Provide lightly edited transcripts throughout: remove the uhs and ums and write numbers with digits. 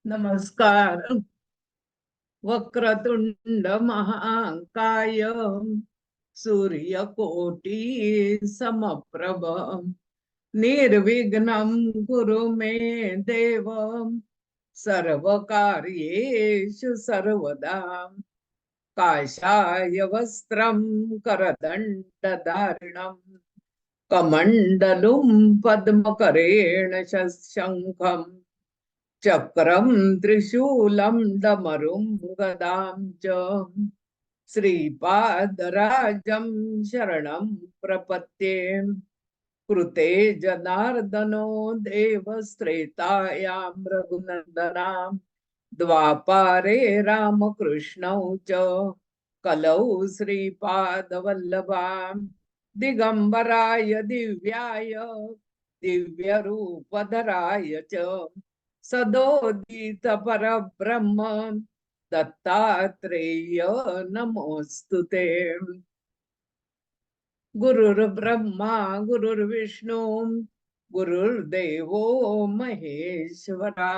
नमस्कार. वक्रतुंड महाकाय सूर्यकोटी समप्रभ निर्विघ्नं कुरु मे देव सर्वकार्येषु सर्वदा काषाय वस्त्रं करदण्डधारिणं कमण्डलुं पद्मकरेण शङ्खं चक्रं त्रिशूलं डमरुं गदां च श्रीपादराजं शरणं प्रपद्ये। कृते जनार्दनो देवस्त्रेतायां रघुनन्दनां द्वापारे रामकृष्णौ च कलौ श्रीपादवल्लभां दिगंबराय दिव्याय दिव्यरूपधराय च सदोदित परब्रह्म दत्तात्रेय नमोस्तुते। गुरुर्ब्रह्मा गुरुर्विष्णू गुरुर्देवो महेश्वरा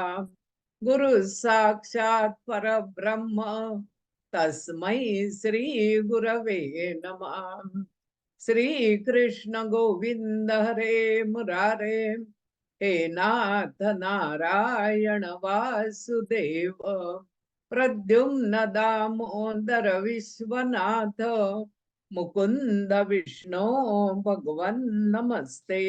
गुरु साक्षात् परब्रह्म तस्मै श्री गुरवे नमः। श्री कृष्ण गोविंद हरे मुरारे हे नाथ नारायण वासुदेव प्रद्युम्न दामोदर विश्वनाथ मुकुंद विष्णु भगवन नमस्ते।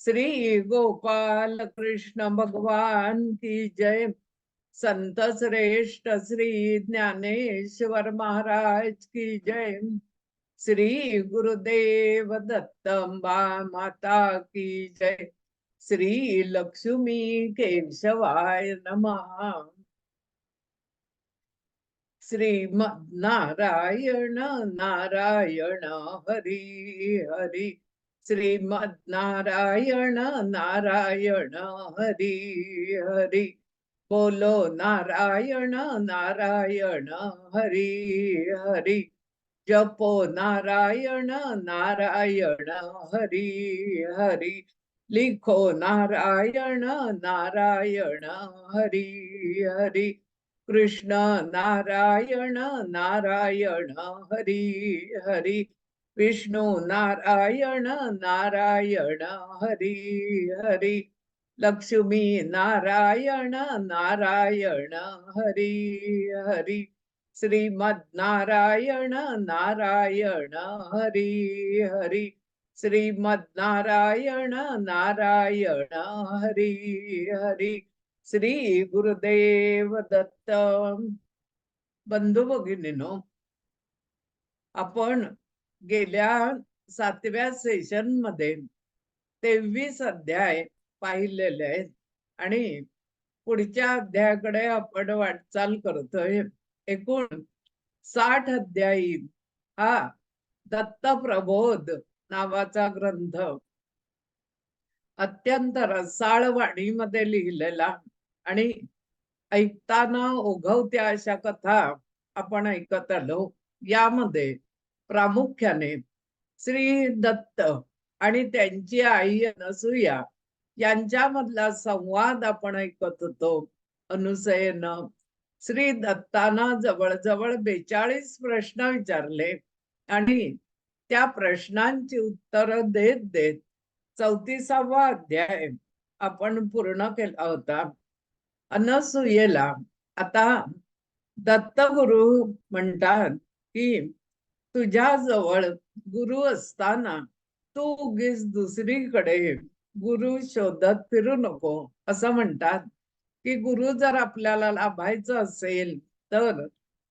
श्री गोपाल कृष्ण भगवान की जय। संत श्रेष्ठ श्री ज्ञानेश्वर महाराज की जय। श्री गुरुदेव दत्त माता की जय। श्री लक्ष्मी केशवाय नमः। श्रीमद्नारायण नारायण हरि हरि श्रीमद्नारायण नारायण हरि हरि बोलो नारायण नारायण हरि हरि जपो नारायण नारायण हरि हरि लिखो नारायण नारायण हरि हरि कृष्ण नारायण नारायण हरि हरि विष्णु नारायण नारायण हरि हरि लक्ष्मी नारायण नारायण हरि हरि श्रीमद्नारायण नारायण हरि हरि श्रीमद्नारायण नारायण हरि हरि श्री गुरुदेव दत्त। बंधू भगिनीनो, आपण गेल्या 7व्या सेशन मध्ये 23 अध्याय पाहिलेले आहेत आणि पुढच्या अध्यायाकडे आपण वाटचाल करतोय। एकूण 60 अध्यायी हा दत्त प्रबोध नावाचा ग्रंथ अत्यंत रसाळ वाणीमध्ये लिहिलेला आणि ऐकताना ओघवत्या अशा कथा आपण ऐकत आलो। यामध्ये प्रामुख्याने श्री दत्त आणि त्यांची आई अनसूया यांच्यामधला संवाद आपण ऐकत होतो। अनुसयेनं श्री दत्तांना जवळजवळ 42 प्रश्न विचारले आणि त्या प्रश्नांची उत्तर देत देत 34वा अध्याय आपण पूर्ण केला होता। अनसूयेला आता दत्तगुरु म्हणतात की तुझ्या जवळ गुरु असताना तू उगीच दुसरीकडे गुरु शोधत फिरू नको, असं म्हणतात की गुरु जर आपल्याला लाभायचं असेल तर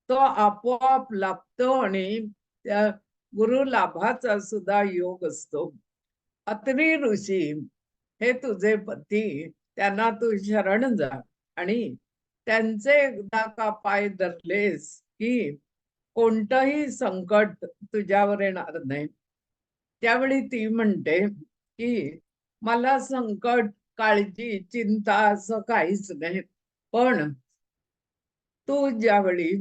तो आपोआप लाभतो आणि त्या गुरु लाभाचा सुद्धा योग असतो। अत्री ऋषी हे तुझे पती, त्यांना तू शरण जा आणि त्यांचे एकदा का पाय धरलेस की कोणतंही संकट तुझ्यावर येणार नाही। त्यावेळी ती म्हणते की मला संकट काळजी चिंता असं काहीच नाही, पण तू ज्यावेळी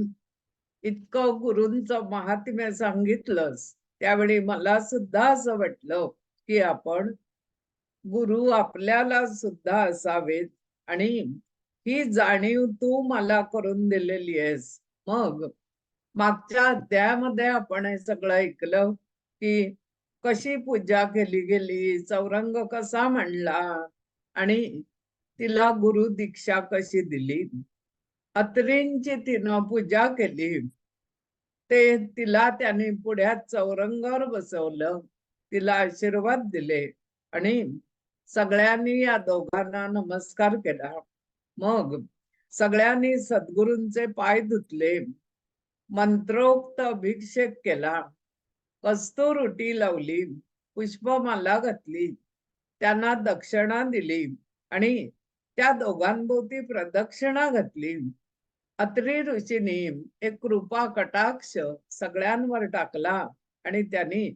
इतकं गुरूंचं महात्म्य सांगितलंस त्यावेळी मला सुद्धा असं वाटलं की आपण गुरु आपल्याला सुद्धा असावेत आणि ही जाणीव तू मला करून दिलेली आहेस. मग मागच्या अध्यायामध्ये आपण हे सगळं ऐकलं की कशी पूजा केली गेली, चौरंग कसा म्हणला आणि तिला गुरु दीक्षा कशी दिली. अत्रींची तिनं पूजा केली, ते तिला त्यांनी पुढ्यात चौरंगावर बसवलं, तिला आशीर्वाद दिले आणि सगळ्यांनी या दोघांना नमस्कार केला. मग सगळ्यांनी सद्गुरूंचे पाय धुतले, मंत्रोक्त अभिषेक केला, कस्तुरुटी लावली, पुष्पमाला घातली, त्यांना दक्षिणा दिली आणि त्या दोघांभोवती प्रदक्षिणा घातली. अत्री ऋषींनी एक कृपा कटाक्ष सगळ्यांवर टाकला आणि त्यांनी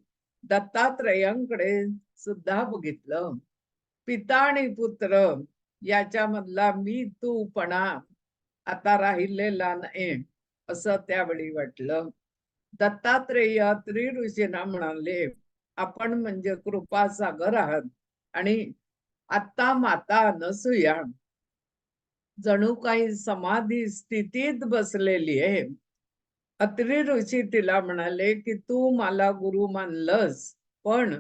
दत्तात्रयांकडे सुद्धा बघितलं. पिता आणि पुत्र याच्यामधला मी तूपणा आता राहिलेला नाही असं त्यावेळी वाटलं. दत्तात्रेय अत्री ऋषींना म्हणाले, आपण म्हणजे कृपा सागर आहात आणि आता माता अनसूया जणू काही समाधी स्थितीत बसलेली आहे. अत्री ऋषी तिला म्हणाले की तू मला गुरु मानलंस, पण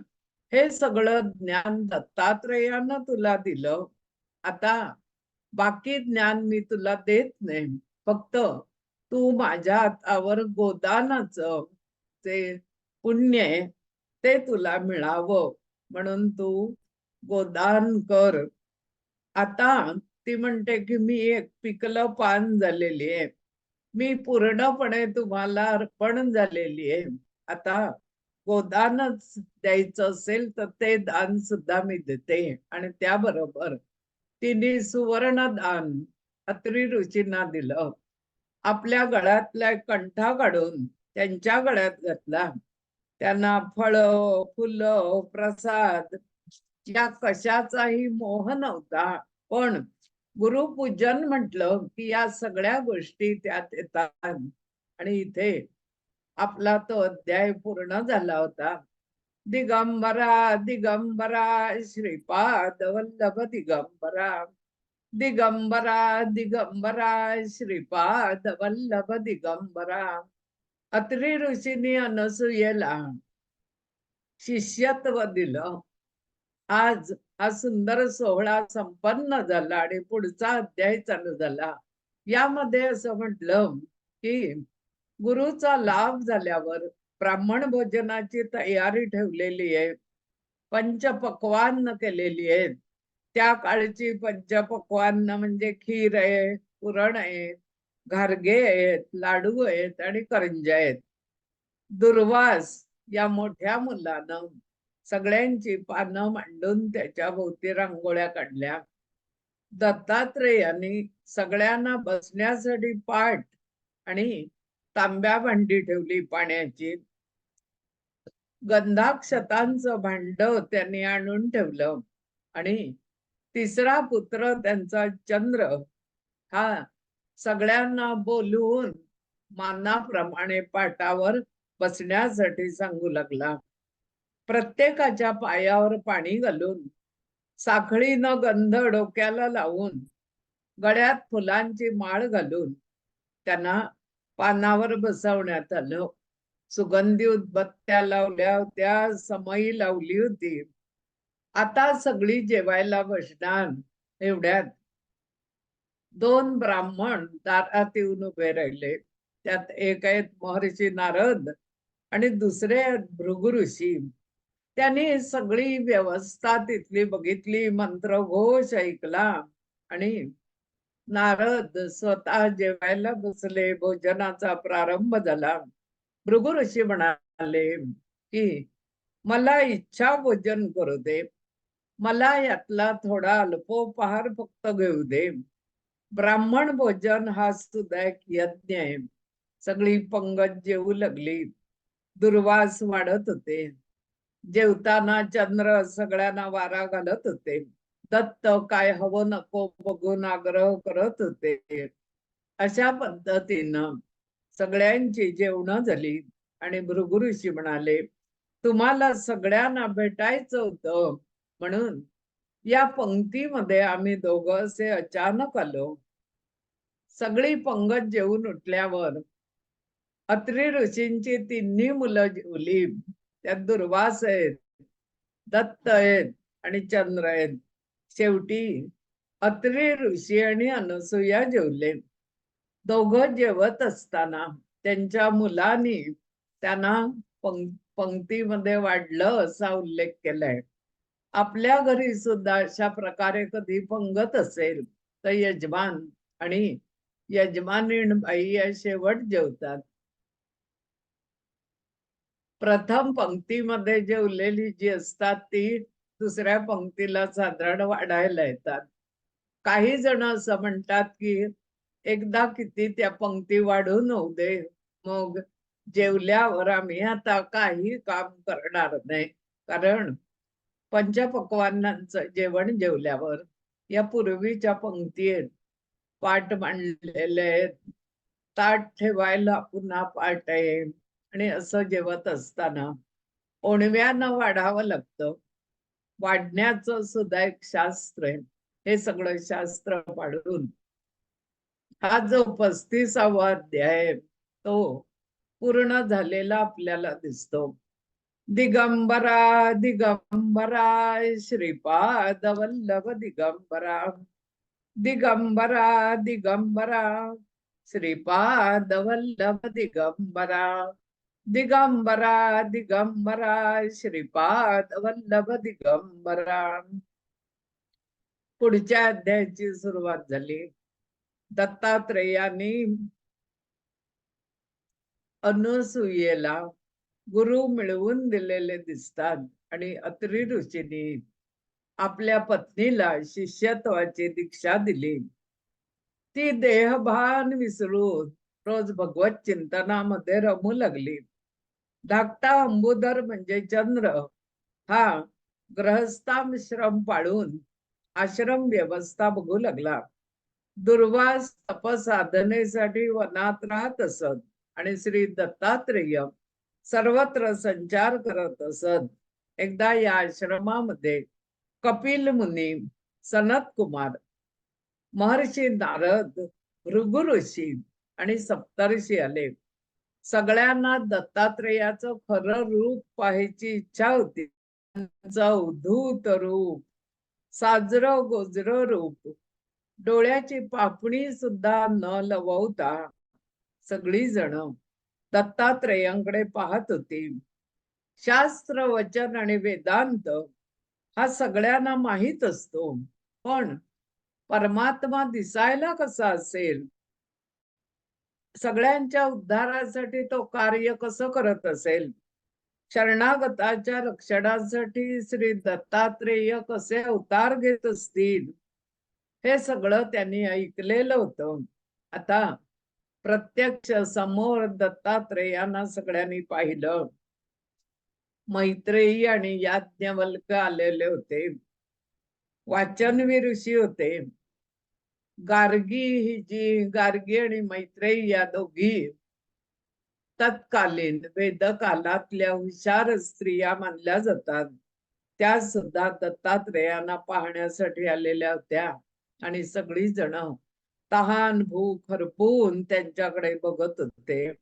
हे सगळं ज्ञान दत्तात्रेयानं तुला दिलं. आता बाकी ज्ञान मी तुला देत नाही, फक्त तू माझ्या हातावर गोदानाचं जे पुण्य आहे ते तुला मिळावं म्हणून तू गोदान कर. आता ती म्हणते की मी एक पिकलं पान झालेली आहे, मी पूर्णपणे तुम्हाला अर्पण झालेली आहे. आता गोदानच द्यायचं असेल तर ते दान सुद्धा मी देते. आणि त्याबरोबर तिने सुवर्ण दान अत्री ऋषींना दिलं. आपल्या गळ्यातला कंठा काढून त्यांच्या गळ्यात घातला. त्यांना फळ, फुलं, प्रसाद या कशाचाही मोह नव्हता, पण गुरुपूजन म्हटलं की या सगळ्या गोष्टी त्यात येतात. आणि इथे आपला तो अध्याय पूर्ण झाला होता. दिगंबरा दिगंबरा श्रीपाद वल्लभ दिगंबरा, दिगंबरा दिगंबरा श्रीपाद वल्लभ दिगंबरा. अत्री ऋषींनी अनसूयेला शिष्यत्व दिलं. आज हा सुंदर सोहळा संपन्न झाला आणि पुढचा अध्याय चालू झाला. यामध्ये असं म्हटलं की गुरुचा लाभ झाल्यावर ब्राह्मण भोजनाची तयारी ठेवलेली आहे, पंचपक्वान्न केलेली आहेत. त्या काळची पंचपक्वान्न म्हणजे खीर आहे, पुरण आहे, घारगे आहेत, लाडू आहेत आणि करंज्या आहेत. दुर्वास या मोठ्या मुलानं सगळ्यांची पानं मांडून त्याच्या भोवती रांगोळ्या काढल्या. दत्तात्रेयांनी सगळ्यांना बसण्यासाठी पाट आणि तांब्या भांडी ठेवली पाण्याची. गंधाक्षतांचं भांड त्यांनी आणून ठेवलं आणि तिसरा पुत्र त्यांचा चंद्र हा सगळ्यांना बोलवून मानाप्रमाणे पाटावर बसण्यासाठी सांगू लागला. प्रत्येकाच्या पायावर पाणी घालून, साखळीनं गंध डोक्याला लावून, गळ्यात फुलांची माळ घालून त्यांना पानावर बसवण्यात आलं. सुगंधी उदबत्त्या लावल्या होत्या, समई लावली होती. आता सगळी जेवायला बसणार. एवढ्यात दोन ब्राह्मण दारात येऊन उभे राहिले. त्यात एक आहेत महर्षी नारद आणि दुसरे आहेत भृगु ऋषी. त्यांनी सगळी व्यवस्था तिथली बघितली, मंत्रघोष ऐकला आणि नारद स्वतः जेवायला बसले. भोजनाचा प्रारंभ झाला. भृगु ऋषी म्हणाले की मला इच्छा भोजन करू दे, मला यातला थोडा अल्पोपहार फक्त घेऊ दे. ब्राह्मण भोजन हा सुद्धा एक यज्ञ आहे. सगळी पंगत जेवू लागली. दुर्वास वाढत होते. जेवताना चंद्र सगळ्यांना वारा घालत होते. दत्त काय हवं नको बघून आग्रह करत होते. अशा पद्धतीनं सगळ्यांची जेवण झाली आणि भृगु ऋषी म्हणाले, तुम्हाला सगळ्यांना भेटायचं होतं म्हणून या पंक्तीमध्ये आम्ही दोघं असे अचानक आलो. सगळी पंगत जेवून उठल्यावर अत्री ऋषींची तिन्ही मुलं जेवली. त्यात दुर्वास आहेत, दत्त आहेत आणि चंद्र आहेत. शेवटी अत्री ऋषी आणि अनसुया जेवले. दोघं जेवत असताना त्यांच्या मुलांनी त्यांना पंक्तीमध्ये वाढलं असा उल्लेख केलाय. आपल्या घरी सुद्धा अशा प्रकारे कधी पंगत असेल तर यजमान आणि यजमानीण बाई या शेवट जेवतात. प्रथम पंक्तीमध्ये जेवलेली जी असतात ती दुसऱ्या पंक्तीला साधारण वाढायला येतात. काही जण असं म्हणतात की एकदा किती त्या पंक्ती वाढून होऊ दे, मग जेवल्यावर आम्ही आता काही काम करणार नाही. कारण पंचपक्वान्नांचं जेवण जेवल्यावर या पूर्वीच्या पंक्ती आहेत, पाट मांडलेले आहेत, ताट ठेवायला पुन्हा पाट आहे आणि असं जेवत असताना ओणव्यानं वाढावं लागतं. वाढण्याचं सुद्धा एक शास्त्र आहे. हे सगळं शास्त्र पाडून हा जो 35वा अध्याय तो पूर्ण झालेला आपल्याला दिसतो. दिगंबरा दिगंबरा श्रीपाद वल्लभ दिगंबरा, दिगंबरा दिगंबरा श्रीपाद वल्लभ दिगंबरा, दिगंबरा दिगंबरा श्रीपाद वल्लभ दिगंबरा. पुढच्या अध्यायाची सुरुवात झाली. दत्तात्रेयांनी अनसुयेला गुरु मिळवून दिलेले दिसतात आणि अत्री ऋषींनी आपल्या पत्नीला शिष्यत्वाची दीक्षा दिली. ती देहभान विसरून रोज भगवत चिंतनामध्ये रमू लागली. धाकटा अंबुधर म्हणजे चंद्र हा ग्रहस्थाश्रम पाळून आश्रम व्यवस्था बघू लागला. दुर्वास तपसाधनेसाठी वनात राहत असत आणि श्री दत्तात्रेय सर्वत्र संचार करत असत. एकदा या आश्रमामध्ये कपिल मुनी, सनत कुमार, महर्षी नारद, भृगु ऋषी आणि सप्तर्षी आले. सगळ्यांना दत्तात्रेयाचं खरं रूप पाहायची इच्छा होती. त्यांचं उद्धूत रूप, साजर गोजर रूप, डोळ्याची पापणी सुद्धा न लवता सगळी जण दत्तात्रेयांकडे पाहत होती. शास्त्र, वचन आणि वेदांत हा सगळ्यांना माहित असतो, पण परमात्मा दिसायला कसा असेल, सगळ्यांच्या उद्धारासाठी तो कार्य कसं करत असेल, शरणागताच्या रक्षणासाठी श्री दत्तात्रेय कसे अवतार घेत असतील, हे सगळं त्यांनी ऐकलेलं होतं. आता प्रत्यक्ष समोर दत्तात्रेयांना सगळ्यांनी पाहिलं. मैत्रेयी आणि याज्ञवल्क आलेले होते. वाचनवी ऋषी होते. गार्गी ही जी गार्गी आणि मैत्रेयी या दोघी तत्कालीन वेदकालातल्या हुशार स्त्रिया मानल्या जातात. त्या सुद्धा दत्तात्रेयांना पाहण्यासाठी आलेल्या होत्या आणि सगळी जण तहान भूक हरपून त्यांच्याकडे बघत होते.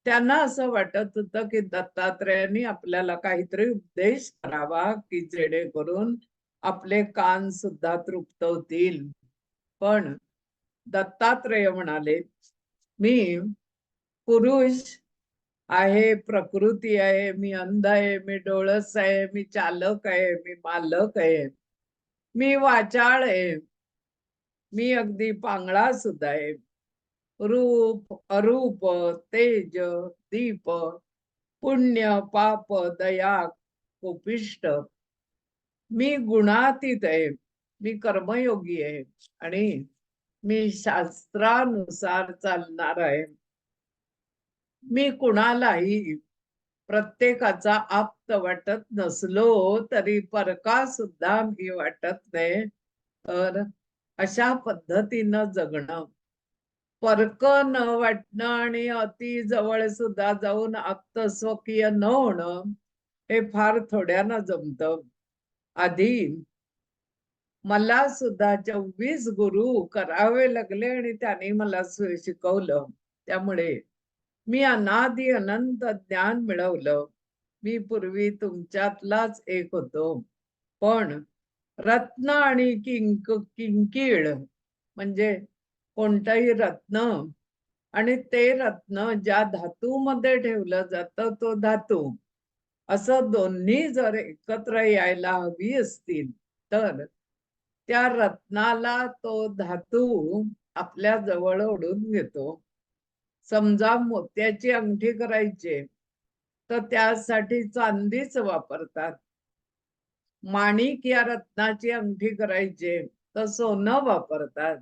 त्यांना असं वाटत होतं की दत्तात्रेयांनी आपल्याला काहीतरी उपदेश करावा की जेणेकरून आपले कान सुद्धा तृप्त होतील. पण दत्तात्रेय म्हणाले, मी पुरुष आहे, प्रकृती आहे, मी अंध आहे, मी डोळस आहे, मी चालक आहे, मी मालक आहे, मी वाचाळ आहे, मी अगदी पांगळा सुद्धा आहे. रूप अरूप, तेज दीप, पुण्य पाप दया कोपिष्ट, मी गुणातीत आहे, मी कर्मयोगी आहे आणि मी शास्त्रानुसार चालणार आहे. मी कुणालाही प्रत्येकाचा आप्त वाटत नसलो तरी परका सुद्धा मी वाटत नाही. तर अशा पद्धतीनं जगणं, परक न वाटणं आणि अति जवळ सुद्धा जाऊन आप्त स्वकीय न होणं हे फार थोड्यानं जमतं. आधी मला सुद्धा 24 गुरु करावे लागले आणि त्यांनी मला शिकवलं. त्यामुळे मी अनादि अनंत ज्ञान मिळवलं. मी पूर्वी तुमच्यातलाच एक होतो, पण रत्न आणि किंकिळ म्हणजे कोणताही रत्न आणि ते रत्न ज्या धातूमध्ये ठेवलं जातं तो धातू, असं दोन्ही जर एकत्र यायला हवी असतील तर त्या रत्नाला तो धातू आपल्या जवळ ओढून घेतो. समजा मोत्याची अंगठी करायची तर त्यासाठी चांदीच वापरतात. माणिक या रत्नाची अंगठी करायची तर सोनं वापरतात.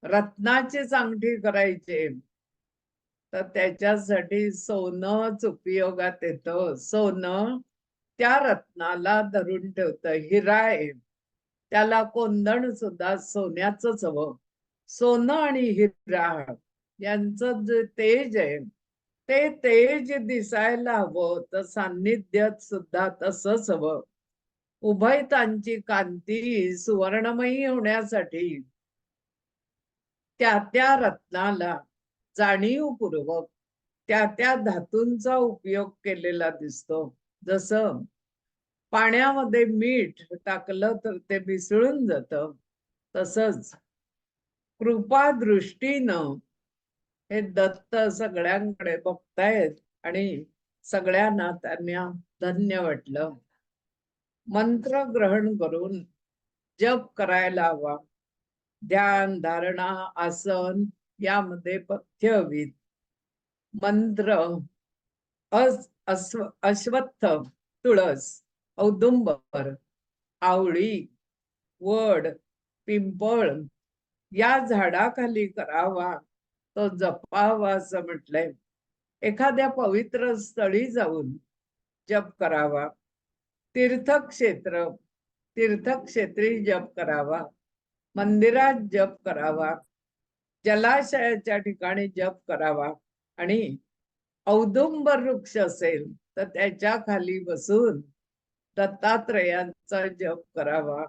रत्नाचीच अंगठी करायची तर त्याच्यासाठी सोनंच उपयोगात येतं. सोनं त्या रत्नाला धरून ठेवतं. हिरा आहे, त्याला कोंदण सुद्धा सोन्याचंच हवं. सोनं आणि हिरा यांचं जे तेज आहे ते तेज दिसायला हवं, तर सान्निध्यात सुद्धा तसंच हवं. उभयतांची कांती सुवर्णमयी होण्यासाठी त्या त्या रत्नाला जाणीवपूर्वक त्या त्या धातूंचा उपयोग केलेला दिसतो. जसं पाण्यामध्ये मीठ टाकलं तर ते मिसळून जातं, तसंच कृपा दृष्टीनं हे दत्त सगळ्यांकडे बघतायत आणि सगळ्यांना त्यांना धन्य वाटलं. मंत्र ग्रहण करून जप करायला हवा. ध्यान, धारणा, आसन यामध्ये पथ्य हवीत. मंत्र अश्वत्थ, तुळस, औदुंबर, आवळी, वड, पिंपळ या झाडाखाली करावा, तो जपावा असं म्हटलंय. एखाद्या पवित्र स्थळी जाऊन जप करावा. तीर्थक्षेत्र, तीर्थक्षेत्री जप करावा. मंदिरात जप करावा. जलाशयाच्या ठिकाणी जप करावा आणि औदुंबर वृक्ष असेल तर त्याच्या खाली बसून दत्तात्रयांचा जप करावा.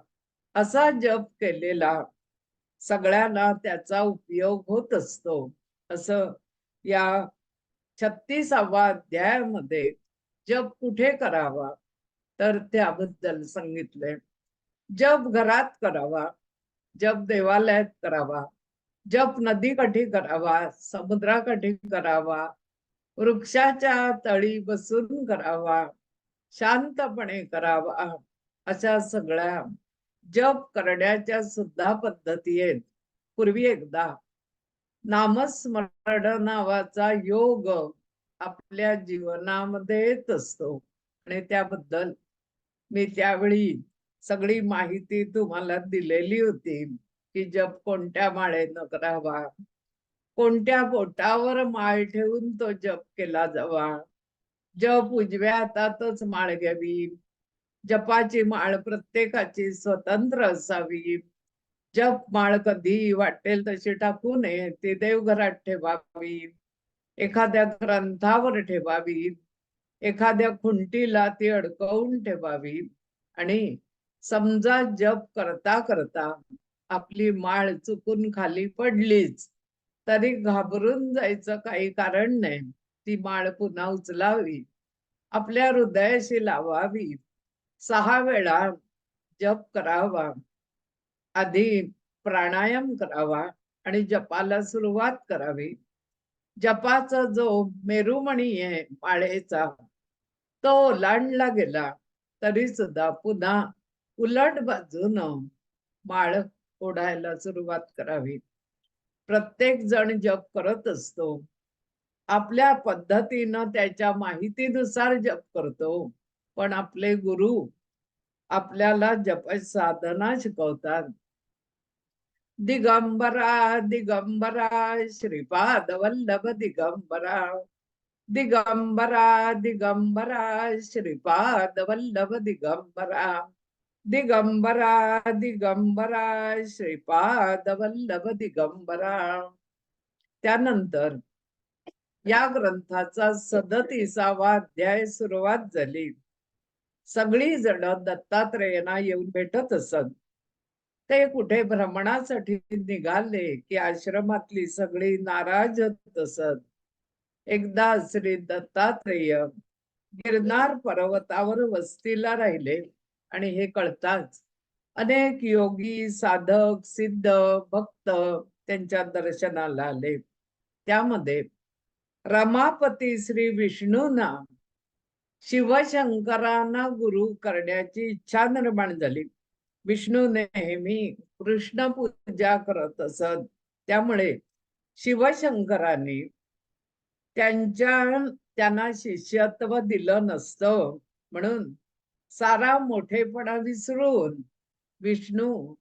असा जप केलेला सगळ्यांना त्याचा उपयोग होत असतो, असं या 36व्या अध्यायामध्ये जप कुठे करावा तर त्याबद्दल सांगितलंय. जप घरात करावा, जप देवालयात करावा, जप नदीकाठी करावा, समुद्राकाठी करावा, वृक्षाच्या तळी बसून करावा, शांतपणे करावा. अशा सगळ्या जप करण्याच्या सुद्धा पद्धती आहेत. पूर्वी एकदा नामस्मरण नावाचा योग आपल्या जीवनामध्ये येत असतो आणि त्याबद्दल मी त्यावेळी सगळी माहिती तुम्हाला दिलेली होती की जप कोणत्या माळेनं करावा, कोणत्या बोटावर माळ ठेवून तो जप केला जावा, जप उजव्या हातातच माळ घ्यावी, जपाची माळ प्रत्येकाची स्वतंत्र असावी, जप माळ कधी वाटेल तशी टाकू नये, ती देवघरात ठेवावी, एखाद्या ग्रंथावर ठेवावी, एखाद्या खुंटीला ती अडकवून ठेवावी आणि समजा जप करता करता आपली माळ चुकून खाली पडलीच तरी घाबरून जायचं काही कारण नाही. ती माळ पुन्हा उचलावी, आपल्या हृदयाशी लावावी, 6 वेळा जप करावा. आधी प्राणायाम करावा आणि जपाला सुरुवात करावी. जपाचा जो मेरुमणी आहे माळेचा, तो ओलांडला गेला तरी सुद्धा पुन्हा उलट बाजूनं माळ ओढायला सुरुवात करावी. प्रत्येक जण जप करत असतो, आपल्या पद्धतीनं त्याच्या माहितीनुसार जप करतो, पण आपले गुरु आपल्याला जप साधना शिकवतात. दिगंबरा दिगंबरा श्रीपाद वल्लभ दिगंबरा, दिगंबरा दिगंबरा श्रीपाद वल्लभ दिगंबरा, दिगंबरा दिगंबरा श्रीपाद वल्लभ दिगंबरा. त्यानंतर या ग्रंथाचा 37वा अध्याय सुरुवात झाली. सगळी जण दत्तात्रेयांना येऊन भेटत असत. ते कुठे भ्रमणासाठी निघाले की आश्रमातली सगळी नाराज होत असत. एकदा श्री दत्तात्रेय गिरनार पर्वतावर वस्तीला राहिले आणि हे कळताच अनेक योगी साधक सिद्ध भक्त त्यांच्या दर्शनाला आले. त्यामध्ये रमापती श्री विष्णूंना शिवशंकरांना गुरु करण्याची इच्छा निर्माण झाली. विष्णू नेहमी कृष्ण पूजा करत असत. त्यामुळे शिवशंकरांनी त्यांना शिष्यत्व दिलं नसतं. म्हणून सारा मोठेपणा विसरून विष्णू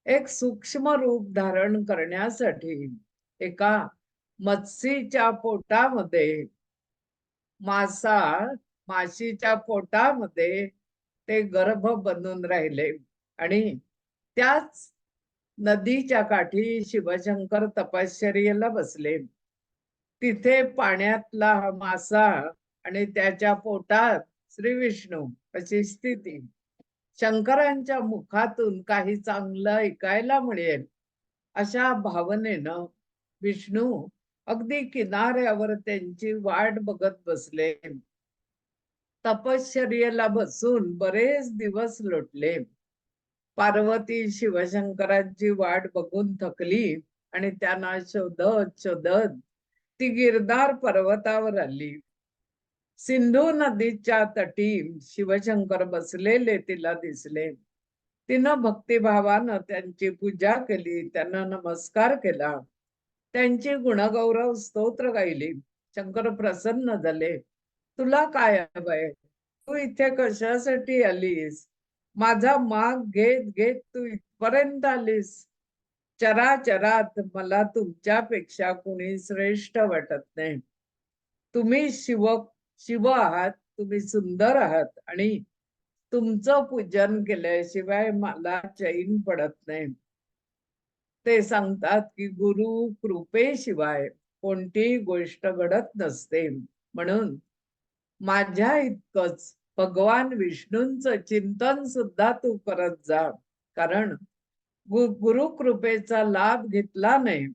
एक सूक्ष्म रूप धारण करण्यासाठी एका मत्स्यीच्या पोटामध्ये माशीच्या पोटामध्ये ते गर्भ बनून राहिले आणि त्याच नदीच्या काठी शिवशंकर तपश्चर्येला बसले. तिथे पाण्यातला हा मासा आणि त्याच्या पोटात श्री विष्णू अशी स्थिती. शंकरांच्या मुखातून काही चांगलं ऐकायला मिळेल अशा भावनेनं विष्णू अगदी किनाऱ्यावर त्यांची वाट बघत बसले. तपश्चर्येला बसून बरेच दिवस लोटले. पार्वती शिवशंकरांची वाट बघून थकली आणि त्यांना शोधत शोधत ती गिरनार पर्वतावर आली. सिंधू नदीच्या तटी शिवशंकर बसलेले तिला दिसले. तिनं भक्तिभावानं त्यांची पूजा केली, त्यांना नमस्कार केला, त्यांची गुणगौरव स्तोत्र गायली. शंकर प्रसन्न झाले. तुला काय हवंय? तू इथे कशासाठी आलीस? माझा माग घेत घेत तू इथपर्यंत आलीस. चराचरात मला तुमच्यापेक्षा कुणी श्रेष्ठ वाटत नाही. तुम्ही शिव आहात, तुम्ही सुंदर आहात आणि तुमचं पूजन केल्याशिवाय मला चैन पडत नाही. ते सांगतात की गुरु कृपेशिवाय कोणतीही गोष्ट घडत नसते. म्हणून माझ्या इतकंच भगवान विष्णूंचं चिंतन सुद्धा तू करत जा. कारण गुरु कृपेचा लाभ घेतला नाही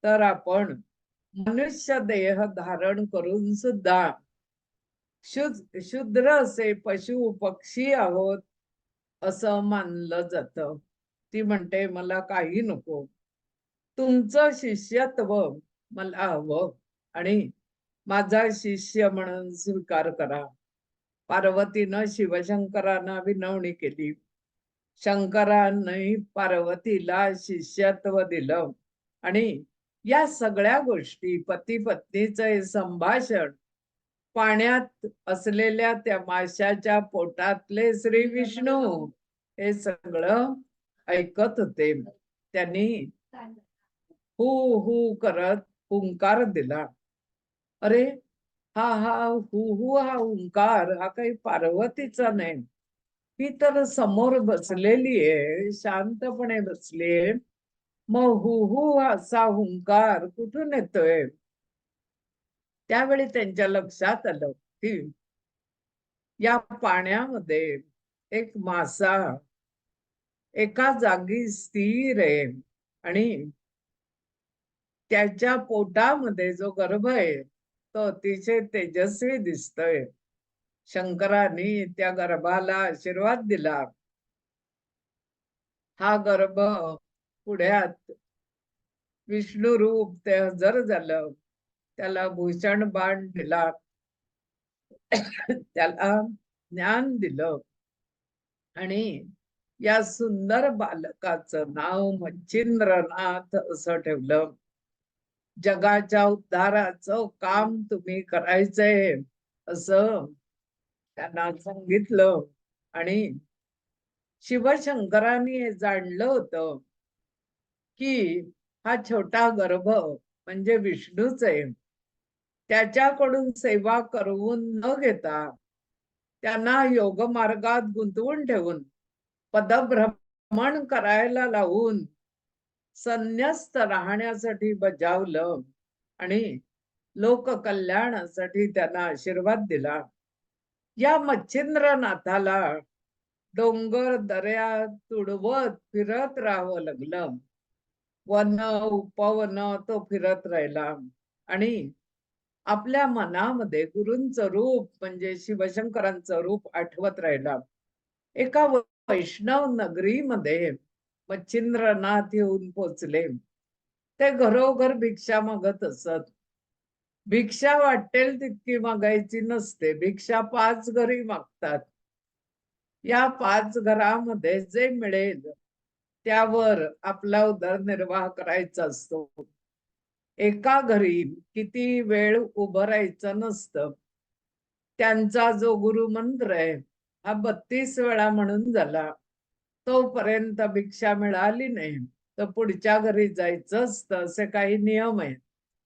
तर आपण मनुष्य देह धारण करून सुद्धा शूद्र असे पशु पक्षी आहोत असं मानलं जातं. ती म्हणते मला काही नको, तुमचं शिष्यत्व मला हवं आणि माझा शिष्य म्हणून स्वीकार करा. पार्वतीनं शिवशंकरांना विनवणी केली. शंकरांनी पार्वतीला शिष्यत्व दिलं आणि या सगळ्या गोष्टी पती पत्नीचं संभाषण पाण्यात असलेल्या त्या माशाच्या पोटातले श्री विष्णू हे सगळं ऐकत होते. त्यांनी हु हु करत हुंकार दिला. अरे हा हा हु हा हुंकार हा काही पार्वतीचा नाही. ही तर समोर बसलेली आहे, शांतपणे बसलीये. मग हु असा हुंकार कुठून येतोय? त्यावेळी त्यांच्या लक्षात आलं की या पाण्यामध्ये एक मासा एका जागी स्थिर आहे आणि त्याच्या पोटामध्ये जो गर्भ आहे तो अतिशय तेजस्वी दिसतोय. शंकरांनी त्या गर्भाला आशीर्वाद दिला. हा गर्भ पुढ्यात विष्णू रूप ते हजर झालं. त्याला भूषण बाण दिला, त्याला ज्ञान दिलं आणि या सुंदर बालकाचं नाव मच्छिंद्रनाथ असं ठेवलं. जगाच्या उद्धाराचं काम तुम्ही करायचंय असं त्यांना सांगितलं. आणि शिवशंकरांनी हे जाणलं होतं की हा छोटा गर्भ म्हणजे विष्णूच आहे. त्याच्याकडून सेवा करवून न घेता त्यांना योग मार्गात गुंतवून ठेवून पदभ्रमण करायला लावून संन्यस्त राहण्यासाठी बजावलं आणि लोककल्याणासाठी त्यांना आशीर्वाद दिला. या मच्छिंद्रनाथाला डोंगर दऱ्या तुडवत फिरत राहावं लागलं. वन उपवन तो फिरत राहिला आणि आपल्या मनामध्ये गुरूंचं रूप म्हणजे शिवशंकरांचं रूप आठवत राहिला. एका वैष्णव नगरीमध्ये मच्छिंद्रनाथ येऊन पोचले. ते घरोघर भिक्षा मागत असत. भिक्षा वाटेल तितकी मागायची नसते. भिक्षा 5 घरी मागतात. या 5 घरामध्ये जे मिळेल त्यावर आपला उदरनिर्वाह करायचा असतो. एका घरी किती वेळ उभं राहायचं नसतं. त्यांचा जो गुरुमंत्र आहे हा 32 वेळा म्हणून झाला. तोपर्यंत भिक्षा मिळाली नाही तर पुढच्या घरी जायचं असतं, असे काही नियम आहेत.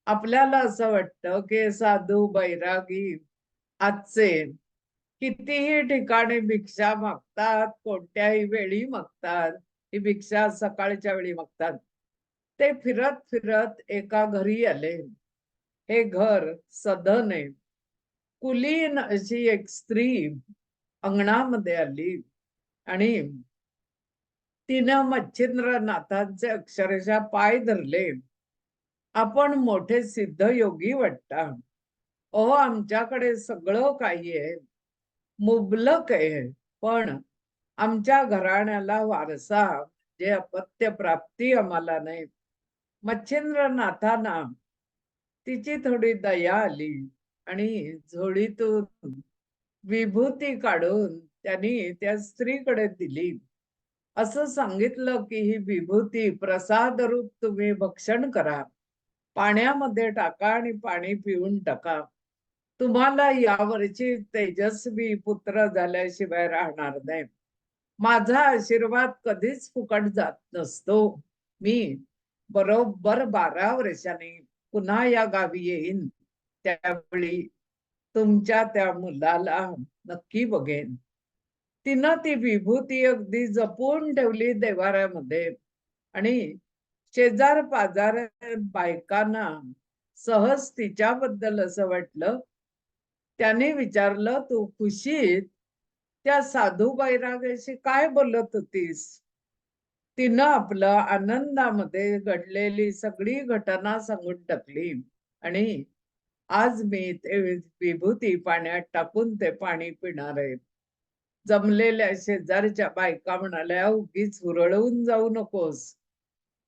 आपल्याला असं वाटतं की साधू बैरागी आजचे कितीही ठिकाणी भिक्षा मागतात, कोणत्याही वेळी मागतात. ही भिक्षा सकाळच्या वेळी मागतात. ते फिरत फिरत एका घरी आले. हे घर सधन आहे. कुलीन अशी एक स्त्री अंगणामध्ये आली आणि तिनं मच्छिंद्रनाथांचे अक्षरशः पाय धरले. आपण मोठे सिद्ध योगी वाटता. अहो, आमच्याकडे सगळं काही आहे, मुबलक आहे, पण आमच्या घराण्याला वारसा जे अपत्य प्राप्ती आम्हाला नाही. मच्छिंद्रनाथांना तिची थोडी दया आली आणि झोळीतून विभूती काढून त्यांनी त्या स्त्रीकडे दिली. असं सांगितलं की ही विभूती प्रसाद रूप तुम्ही भक्षण करा, पाण्यामध्ये टाका आणि पाणी पिऊन टाका. तुम्हाला यावरची तेजस्वी पुत्र झाल्याशिवाय राहणार नाही. माझा आशीर्वाद कधीच फुकट जात नसतो. मी बरोबर 12 वर्षांनी पुन्हा या गावी येईन. त्यावेळी तुमच्या त्या मुलाला नक्की बघेन. तिनं ती विभूती अगदी जपून ठेवली देवाऱ्यामध्ये आणि शेजार पाजार बायकांना सहज तिच्याबद्दल असं वाटलं. त्याने विचारलं, तू खुशीत त्या साधू बैराग्याशी काय बोलत होतीस? तिनं आपलं आनंदामध्ये घडलेली सगळी घटना सांगून टाकली आणि आज मी ते विभूती पाण्यात टाकून ते पाणी पिणार आहे. जमलेल्या शेजारच्या बायका म्हणाल्या, उगीच हुरळून जाऊ नकोस.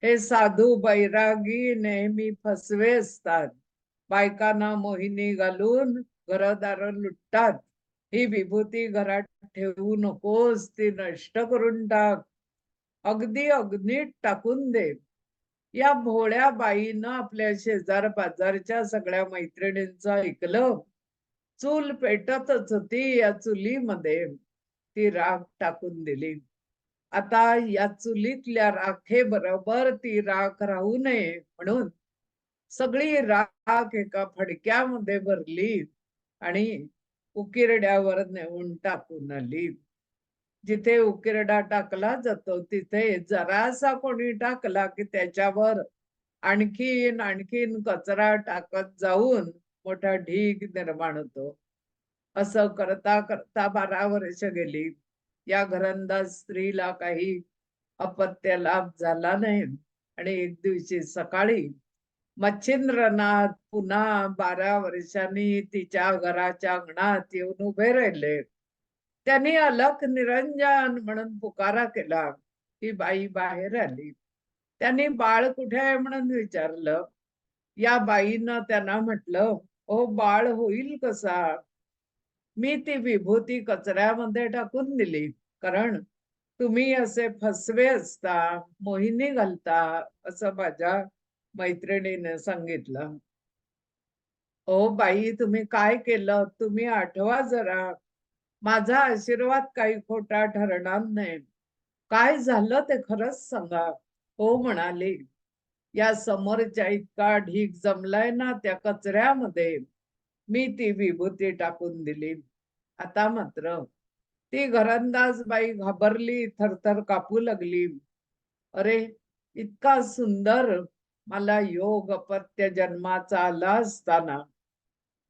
हे साधू बैरागी नेहमी फसवे असतात. बायकांना मोहिनी घालून घरदार लुटतात. ही विभूती घरात ठेवू नकोस, ती नष्ट करून टाक. अगदी अग्नीत टाकून दे. या भोळ्या बाईनं आपल्या शेजार पाजारच्या सगळ्या मैत्रिणींचं ऐकलं. चूल पेटतच होती. या चुलीमध्ये ती राख टाकून दिली. आता या चुलीतल्या राखेबरोबर ती राख राहू नये म्हणून सगळी राख एका फडक्यामध्ये भरली आणि उकिरड्यावर नेऊन टाकून आली. जिथे उकिरडा टाकला जातो तिथे जरासा कोणी टाकला की त्याच्यावर आणखीन आणखीन कचरा टाकत जाऊन मोठा ढीग निर्माण होतो. असं करता करता 12 वर्ष गेली. या घरंदाज स्त्रीला काही अपत्य लाभ झाला नाही आणि एक दिवशी सकाळी मच्छिंद्रनाथ पुन्हा 12 वर्षांनी तिच्या घराच्या अंगणात येऊन उभे राहिले. त्यांनी अलख निरंजन म्हणून पुकारा केला. ती बाई बाहेर आली. त्यांनी बाळ कुठे आहे म्हणून विचारलं. या बाईनं त्यांना म्हटलं, ओ बाळ होईल कसा? मी ती विभूती कचऱ्यामध्ये टाकून दिली, कारण तुम्ही असे फसवे असता, मोहिनी घालता, असं माझ्या मैत्रिणीने सांगितलं. ओ बाई, तुम्ही काय केलं? तुम्ही आठवा जरा. माझा आशीर्वाद काही खोटा ठरणार नाही. काय झालं ते खरंच सांगा. हो म्हणाले. या समोरच्या इतका ढीग जमलाय ना त्या कचऱ्यामध्ये मी ती विभूती टाकून दिली. आता मात्र ती घरंदाज बाई घाबरली, थरथर कापू लागली. अरे, इतका सुंदर मला योग अपत्य जन्माचा आला असताना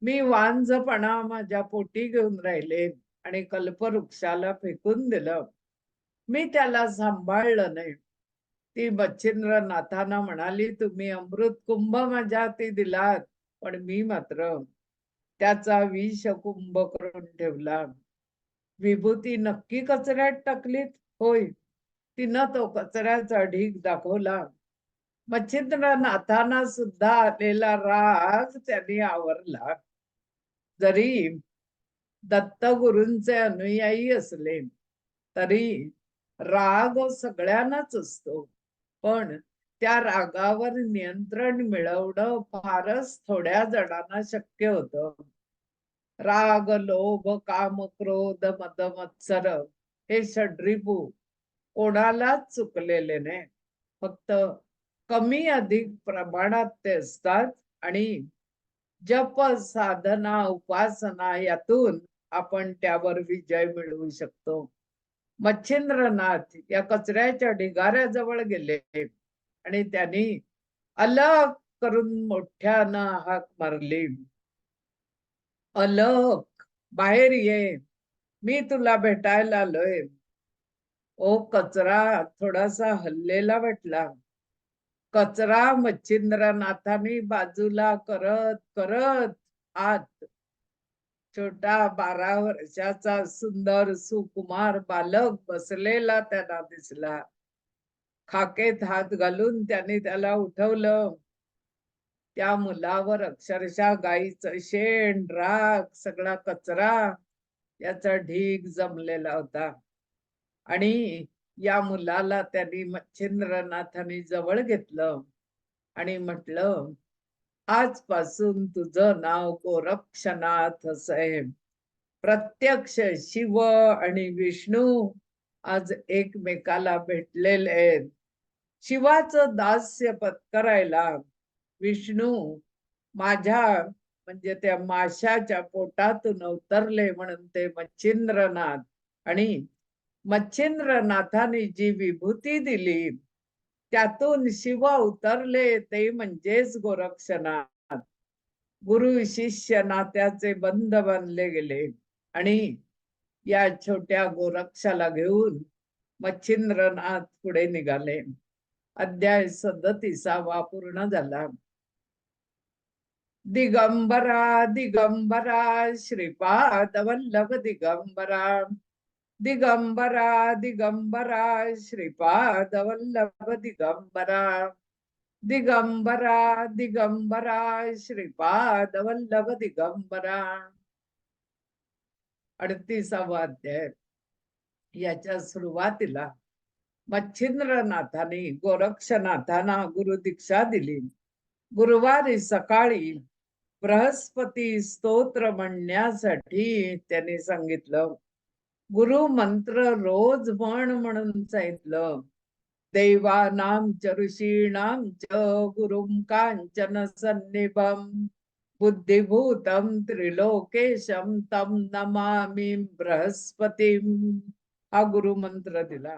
मी वांझपणा माझ्या पोटी घेऊन राहिले आणि कल्पवृक्षाला फेकून दिलं. मी त्याला सांभाळलं नाही. ती मच्छिंद्रनाथांना म्हणाली, तुम्ही अमृत कुंभ माझ्या हाती दिलात, पण मी मात्र त्याचा विष कुंभ करून ठेवला. विभूती नक्की कचऱ्यात टाकलीत? होय. तिनं तो कचऱ्याचा ढीग दाखवला. मच्छिंद्रनाथांना सुद्धा आलेला राग त्यांनी आवरला. जरी दत्तगुरूंचे अनुयायी असले तरी राग सगळ्यांनाच असतो, पण त्या रागावर नियंत्रण मिळवणं फारच थोड्या जणांना शक्य होतं. राग, लोभ, काम, क्रोध, मद, मत्सर हे षड्रिपू कोणालाच चुकलेले नाही. फक्त कमी अधिक प्रमाणात ते असतात आणि जप, साधना, उपासना यातून आपण त्यावर विजय मिळवू शकतो. मच्छिंद्रनाथ या कचऱ्याच्या ढिगाऱ्याजवळ गेले आणि त्यांनी अलग करून मोठ्यानं हाक मारली, अलक, बाहेर ये, मी तुला भेटायला आलोय. ओ कचरा थोडासा हललेला वाटला. कचरा मच्छिंद्रनाथांनी बाजूला करत करत आत छोटा 12 वर्षाचा सुंदर सुकुमार बालक बसलेला त्यांना दिसला. खाकेत हात घालून त्यांनी त्याला उठवलं. त्या मुलावर अक्षरशः गाईचं शेण, राख, सगळा कचरा याचा ढीग जमलेला होता. आणि या मुलाला त्यांनी मच्छिंद्रनाथांनी जवळ घेतलं आणि म्हटलं, आजपासून तुझं नाव गोरक्षनाथ असं आहे. प्रत्यक्ष शिव आणि विष्णू आज एकमेकाला भेटलेले आहेत. शिवाचं दास्य पत्करायला विष्णू माझ्या म्हणजे त्या माशाच्या पोटातून अवतरले म्हणून ते मच्छिंद्रनाथ, आणि मच्छिंद्रनाथांनी जी विभूती दिली त्यातून शिव उतरले ते म्हणजेच गोरक्षनाथ. गुरु शिष्य नात्याचे बंध बांधले गेले आणि या छोट्या गोरक्षाला घेऊन मच्छिंद्रनाथ पुढे निघाले. अध्याय 37 पूर्ण झाला. दिगंबरा दिगंबरा श्रीपाद वल्लभ दिगंबरा, दिगंबरा दिगंबरा श्रीपाद वल्लभ दिगंबरा, दिगंबरा दिगंबरा श्रीपाद वल्लभ दिगंबरा. 38वा अध्याय. याच्या सुरुवातीला मच्छिंद्रनाथांनी गोरक्षनाथांना गुरु दीक्षा दिली. गुरुवारी सकाळी बृहस्पती स्तोत्र म्हणण्यासाठी त्यांनी सांगितलं. गुरु मंत्र रोज म्हण म्हणून सांगितलं. देवानां च ऋषीणां च गुरुं कांचन सन्निभं, बुद्धिभूतं त्रिलोकेशं तं नमामि बृहस्पतीं. हा गुरु मंत्र दिला.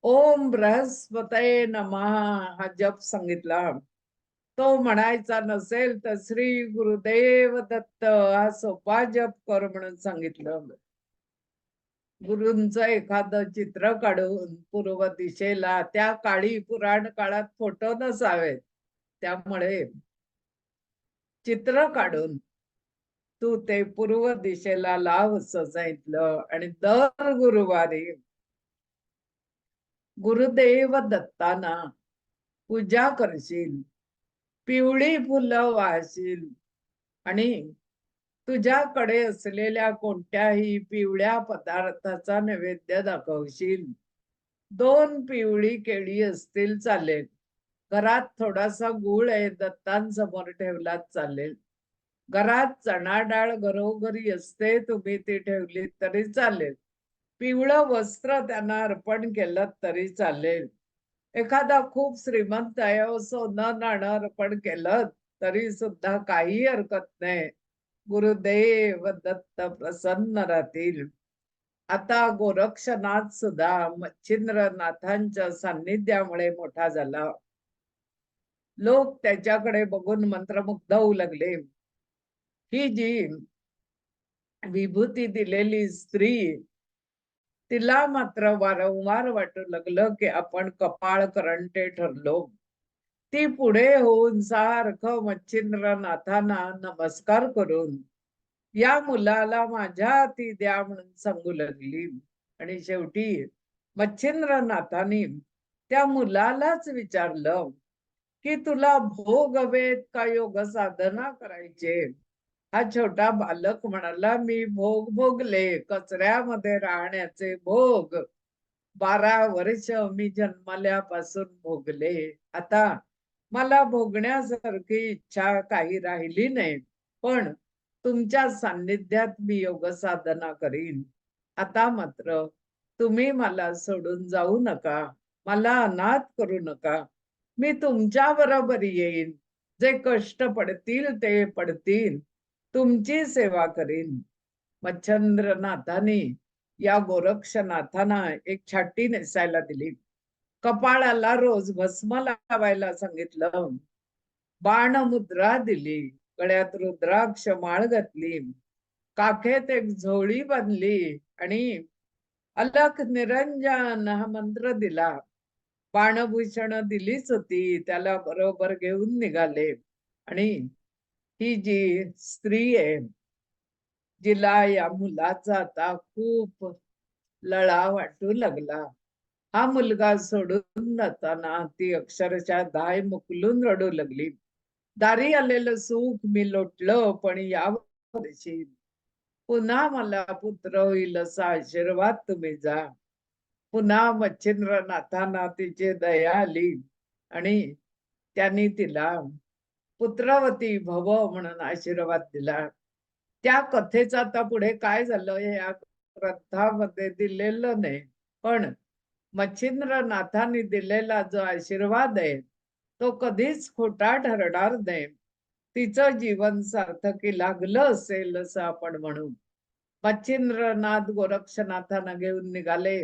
ओम बृहस्पतये नमः हा जप सांगितला. तो म्हणायचा नसेल तर श्री गुरुदेव दत्त हा सोपा जप कर म्हणून सांगितलं. गुरूंचं एखादं चित्र काढून पूर्व दिशेला, त्या काळी पुराण काळात फोटो नसावेत, त्यामुळे चित्र काढून तू ते पूर्व दिशेला लाव असं सांगितलं. आणि दर गुरुवारी गुरुदेव दत्तांना पूजा करशील, पिवळी फुलं वाहशील आणि तुझ्याकडे असलेल्या कोणत्याही पिवळ्या पदार्थाचा नैवेद्य दाखवशील. 2 पिवळी केळी असतील चालेल. घरात थोडासा गूळ आहे, दत्तांसमोर ठेवलाच चालेल. घरात चणा डाळ घरोघरी असते, तुम्ही ती ठेवली तरी चालेल. पिवळं वस्त्र त्यांना अर्पण केलं तरी चालेल. एखादा खूप श्रीमंत आहे, सोनं नाणं अर्पण केलं तरी सुद्धा काही हरकत नाही. गुरुदेव दत्त प्रसन्न राहतील. आता गोरक्षनाथ सुद्धा मच्छिंद्रनाथांच्या सान्निध्यामुळे मोठा झाला. लोक त्याच्याकडे बघून मंत्रमुग्ध होऊ लागले. ही जी विभूती दिलेली स्त्री तिला मात्र वारंवार वाटू लागलं की आपण कपाळ करंटे ठरलो. ती पुढे होऊन सारखं मच्छिंद्रनाथांना नमस्कार करून या मुलाला माझ्या हाती द्या म्हणून सांगू लागली. आणि शेवटी मच्छिंद्रनाथांनी त्या मुलालाच विचारलं की तुला भोग हवेत का योग साधना करायचे. हा छोटा बालक म्हणाला, मी भोग भोगले, कचऱ्यामध्ये राहण्याचे भोग 12 वर्ष मी जन्मल्यापासून भोगले. आता मला भोगण्यासारखी इच्छा काही राहिली नाही, पण तुमच्या सान्निध्यात मी योग साधना करीन. आता मात्र तुम्ही मला सोडून जाऊ नका, मला अनाथ करू नका. मी तुमच्या बरोबर येईन, जे कष्ट पडतील ते पडतील, तुमची सेवा करीन. मच्छिंद्रनाथांनी या गोरक्षनाथांना एक छाटी नेसायला दिली, कपाळाला रोज भस्म लावायला सांगितलं, बाणमुद्रा दिली, गळ्यात रुद्राक्ष माळ घातली, काखेत एक झोळी बांधली आणि अलख निरंजन हा मंत्र दिला. बाणभूषण दिलीच होती, त्याला बरोबर घेऊन निघाले. आणि ही जी स्त्री आहे, जिला या मुलाचा आता खूप लळा वाटू लागला, हा मुलगा सोडून जाताना ती अक्षरशः दाय मुकलून रडू लागली. दारी आलेलं सुख मी लोटलं, पण या वर्षी पुन्हा मला पुत्र होईल असा आशीर्वाद तुम्ही जा. पुन्हा मच्छिंद्रनाथांना तिची दया आली आणि त्यांनी तिला पुत्रवती भव म्हणून आशीर्वाद दिला. त्या कथेचं आता पुढे काय झालं हे या ग्रंथामध्ये दिलेलं नाही, पण मच्छिंद्रनाथांनी दिलेला जो आशीर्वाद आहे तो कधीच खोटा ठरणार नाही. तिचं जीवन सार्थकी लागलं असेल असं आपण म्हणू. मच्छिंद्रनाथ गोरक्षनाथांना घेऊन निघाले,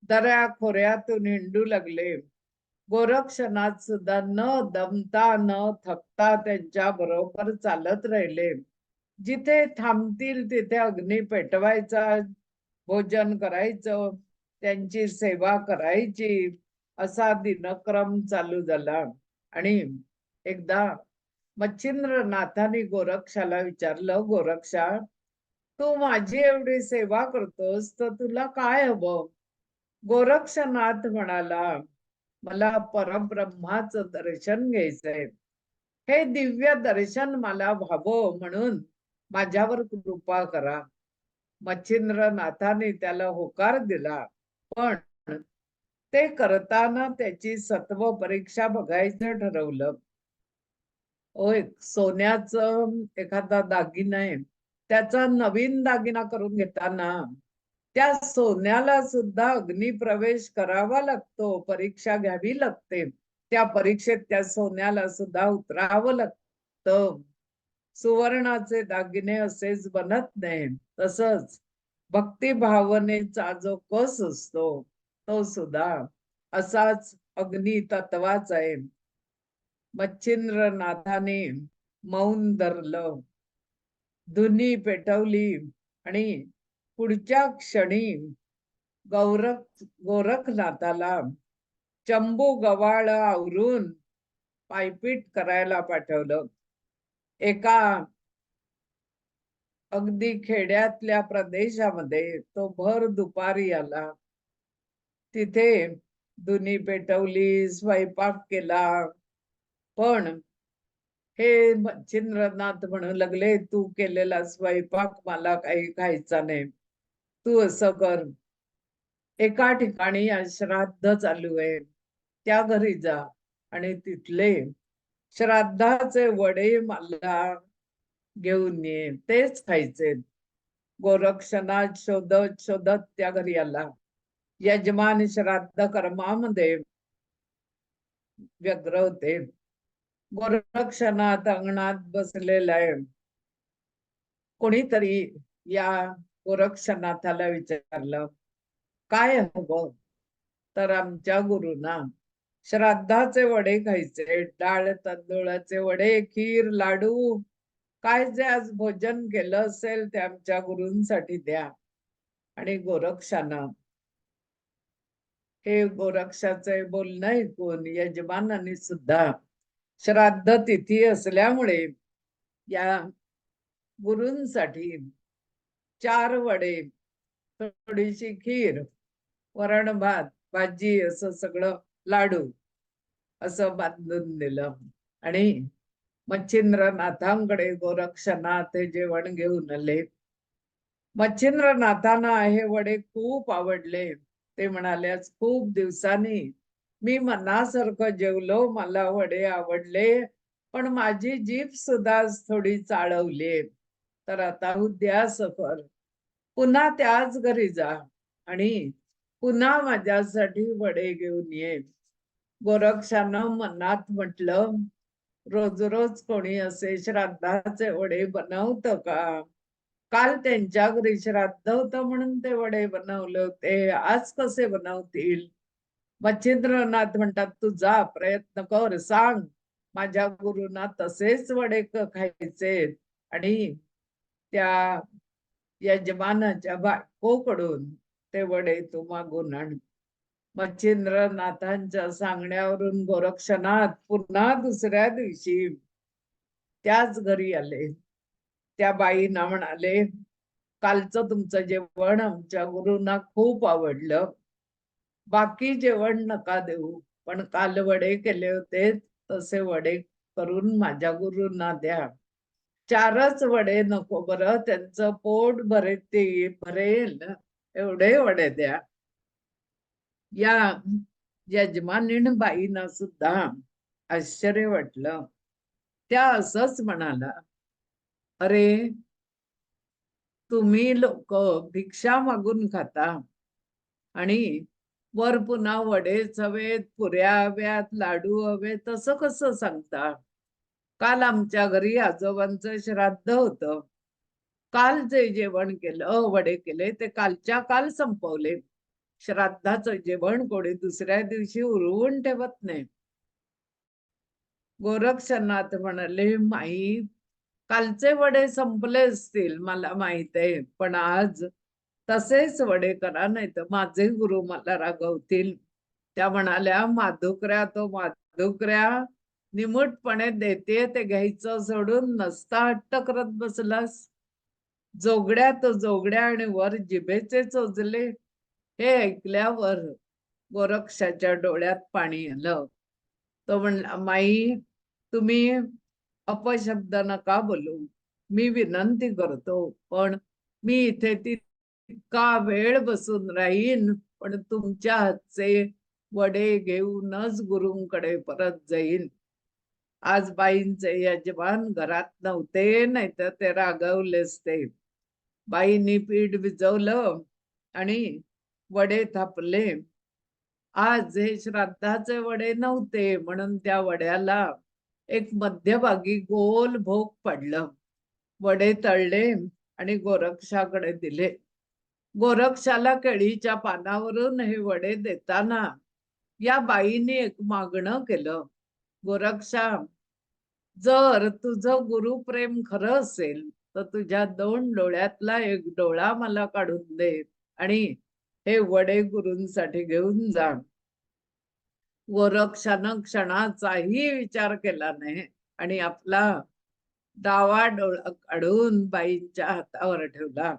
दऱ्या खोऱ्यातून हिंडू लागले. गोरक्षनाथ सुद्धा न दमता न थकता त्यांच्या बरोबर चालत राहिले. जिथे थांबतील तिथे अग्नी पेटवायचा, भोजन करायचं, त्यांची सेवा करायची, असा दिनक्रम चालू झाला. आणि एकदा मच्छिंद्रनाथांनी गोरक्षाला विचारलं, गोरक्षा, तू माझी एवढी सेवा करतोस तर तुला काय हवं. गोरक्षनाथ म्हणाला, मला परब्रह्माचं दर्शन घ्यायचंय. हे दिव्य दर्शन मला व्हावं म्हणून माझ्यावर कृपा करा. मच्छिंद्रनाथाने त्याला होकार दिला, पण ते करताना त्याची सत्व परीक्षा बघायचं ठरवलं. होय, सोन्याचं एखादा दागिना आहे, त्याचा नवीन दागिना करून घेताना त्या सोन्याला सुद्धा अग्निप्रवेश करावा लागतो, परीक्षा घ्यावी लागते. त्या परीक्षेत त्या सोन्याला सुद्धा उतरावं लागतं. सुवर्णाचे दागिने असेच बनत नाही. तसंच भक्ती भावनेचा जो कस असतो तो सुद्धा असाच अग्नी तत्वाचा आहे. मच्छिंद्रनाथाने मौन धरलं, धुनी पेटवली आणि पुढच्या क्षणी गोरखनाथाला चंबू गव्हाळ आवरून पायपीट करायला पाठवलं. एका अगदी खेड्यातल्या प्रदेशामध्ये तो भर दुपारी आला. तिथे धुनी पेटवली, स्वयंपाक केला, पण हे मच्छिंद्रनाथ म्हणू लागले, तू केलेला स्वयंपाक मला काही खायचा नाही. तू असं कर, एका ठिकाणी श्राद्ध चालू आहे, त्या घरी जा आणि तिथले श्राद्धाचे वडे मला घेऊन ये, तेच खायचे. गोरक्षनाथ शोधत शोधत त्या घरी आला. यजमान श्राद्ध कर्मामध्ये व्यग्र होते. गोरक्षनाथ अंगणात बसलेला आहे. कोणीतरी या गोरक्षनाथाला विचारलं, काय हवं. तर आमच्या गुरुना श्राद्धाचे वडे खायचे, डाळ तांदूळाचे वडे, खीर, लाडू, काय जे आज भोजन केलं असेल ते आमच्या गुरूंसाठी द्या. आणि गोरक्षानं हे गोरक्षाचे बोलणं ऐकून यजमानाने सुद्धा श्राद्ध तिथी असल्यामुळे या गुरूंसाठी 4 वडे, थोडीशी खीर, वरण भात, भाजी असं सगळं, लाडू असं बांधून दिलं. आणि मच्छिंद्रनाथांकडे गोरक्षनाथ हे जेवण घेऊन आले. मच्छिंद्रनाथांना हे वडे खूप आवडले. ते म्हणाले, आज खूप दिवसांनी मी मनासारखं जेवलो, मला वडे आवडले, पण माझी जीभ सुद्धा थोडी चाळवली. तर आता उद्या सफर पुन्हा त्याच घरी जा आणि पुन्हा माझ्यासाठी वडे घेऊन ये. गोरक्षानं मनात म्हटलं, रोज रोज कोणी असे श्राद्धाचे वडे बनवत का? काल त्यांच्या घरी श्राद्ध होतं म्हणून ते वडे बनवले होते, आज कसे बनवतील? मच्छिंद्रनाथ म्हणतात, तू जा, प्रयत्न कर, सांग माझ्या गुरुंना तसेच वडे खायचे. आणि त्या यजमानाच्या बायकोकडून ते वडे तू मागून आण. मच्छिंद्रनाथांच्या सांगण्यावरून गोरक्षनाथ पुन्हा दुसऱ्या दिवशी त्याच घरी आले. त्या बाईंना म्हणाले, कालचं तुमचं जेवण आमच्या गुरूंना खूप आवडलं, बाकी जेवण नका देऊ, पण काल वडे केले होते तसे वडे करून माझ्या गुरूंना द्या. 4च वडे नको बरं, त्यांचं पोट भरेल एवढे वडे द्या. या यजमानीन बाईंना सुद्धा आश्चर्य वाटलं. त्या असंच म्हणाला, अरे तुम्ही लोक भिक्षा मागून खाता आणि वर पुन्हा वडेच हवेत, पुऱ्या हव्यात, लाडू हवे, तसं कसं सांगता? काल आमच्या घरी आजोबांचं श्राद्ध होतं, काल जे जेवण केलं, वडे केले ते कालच्या काल संपवले. श्राद्धाचं जेवण कोणी दुसऱ्या दिवशी उरवून ठेवत नाही. गोरक्षनाथ म्हणाले, माई कालचे वडे संपले असतील मला माहित आहे, पण आज तसेच वडे करा, नाही तर माझे गुरु मला रागवतील. त्या म्हणाल्या, माधुकऱ्या, तो माधुकऱ्या निमूटपणे देते ते घ्यायचं सोडून नसता हट्ट करत बसलास. जोगड्या तो जोगड्या आणि वर जिभेचे चोचले. हे ऐकल्यावर गोरक्षाच्या डोळ्यात पाणी आलं. तो म्हणला, माई तुम्ही अपशब्द नका बोलू, मी विनंती करतो, पण मी इथे तितका वेळ बसून राहीन, पण तुमच्या हातचे वडे घेऊनच गुरुंकडे परत जाईन. आज बाईंचे यजमान घरात नव्हते, नाही तर ते रागवले असते. बाईंनी पीठ भिजवलं आणि वडे थापले. आज हे श्राद्धाचे वडे नव्हते म्हणून त्या वड्याला एक मध्यभागी गोल भोग पडलं. वडे तळले आणि गोरक्षाकडे दिले. गोरक्षाला केळीच्या पानावरून हे वडे देताना या बाईने एक मागणं केलं, गोरक्षा, जर तुझं गुरुप्रेम खरं असेल तर तुझ्या 2 डोळ्यातला एक डोळा मला काढून दे आणि हे वडे गुरूंसाठी घेऊन जा. गोरक्षानं क्षणाचाही विचार केला नाही आणि आपला डावा डोळा काढून बाईंच्या हातावर ठेवला.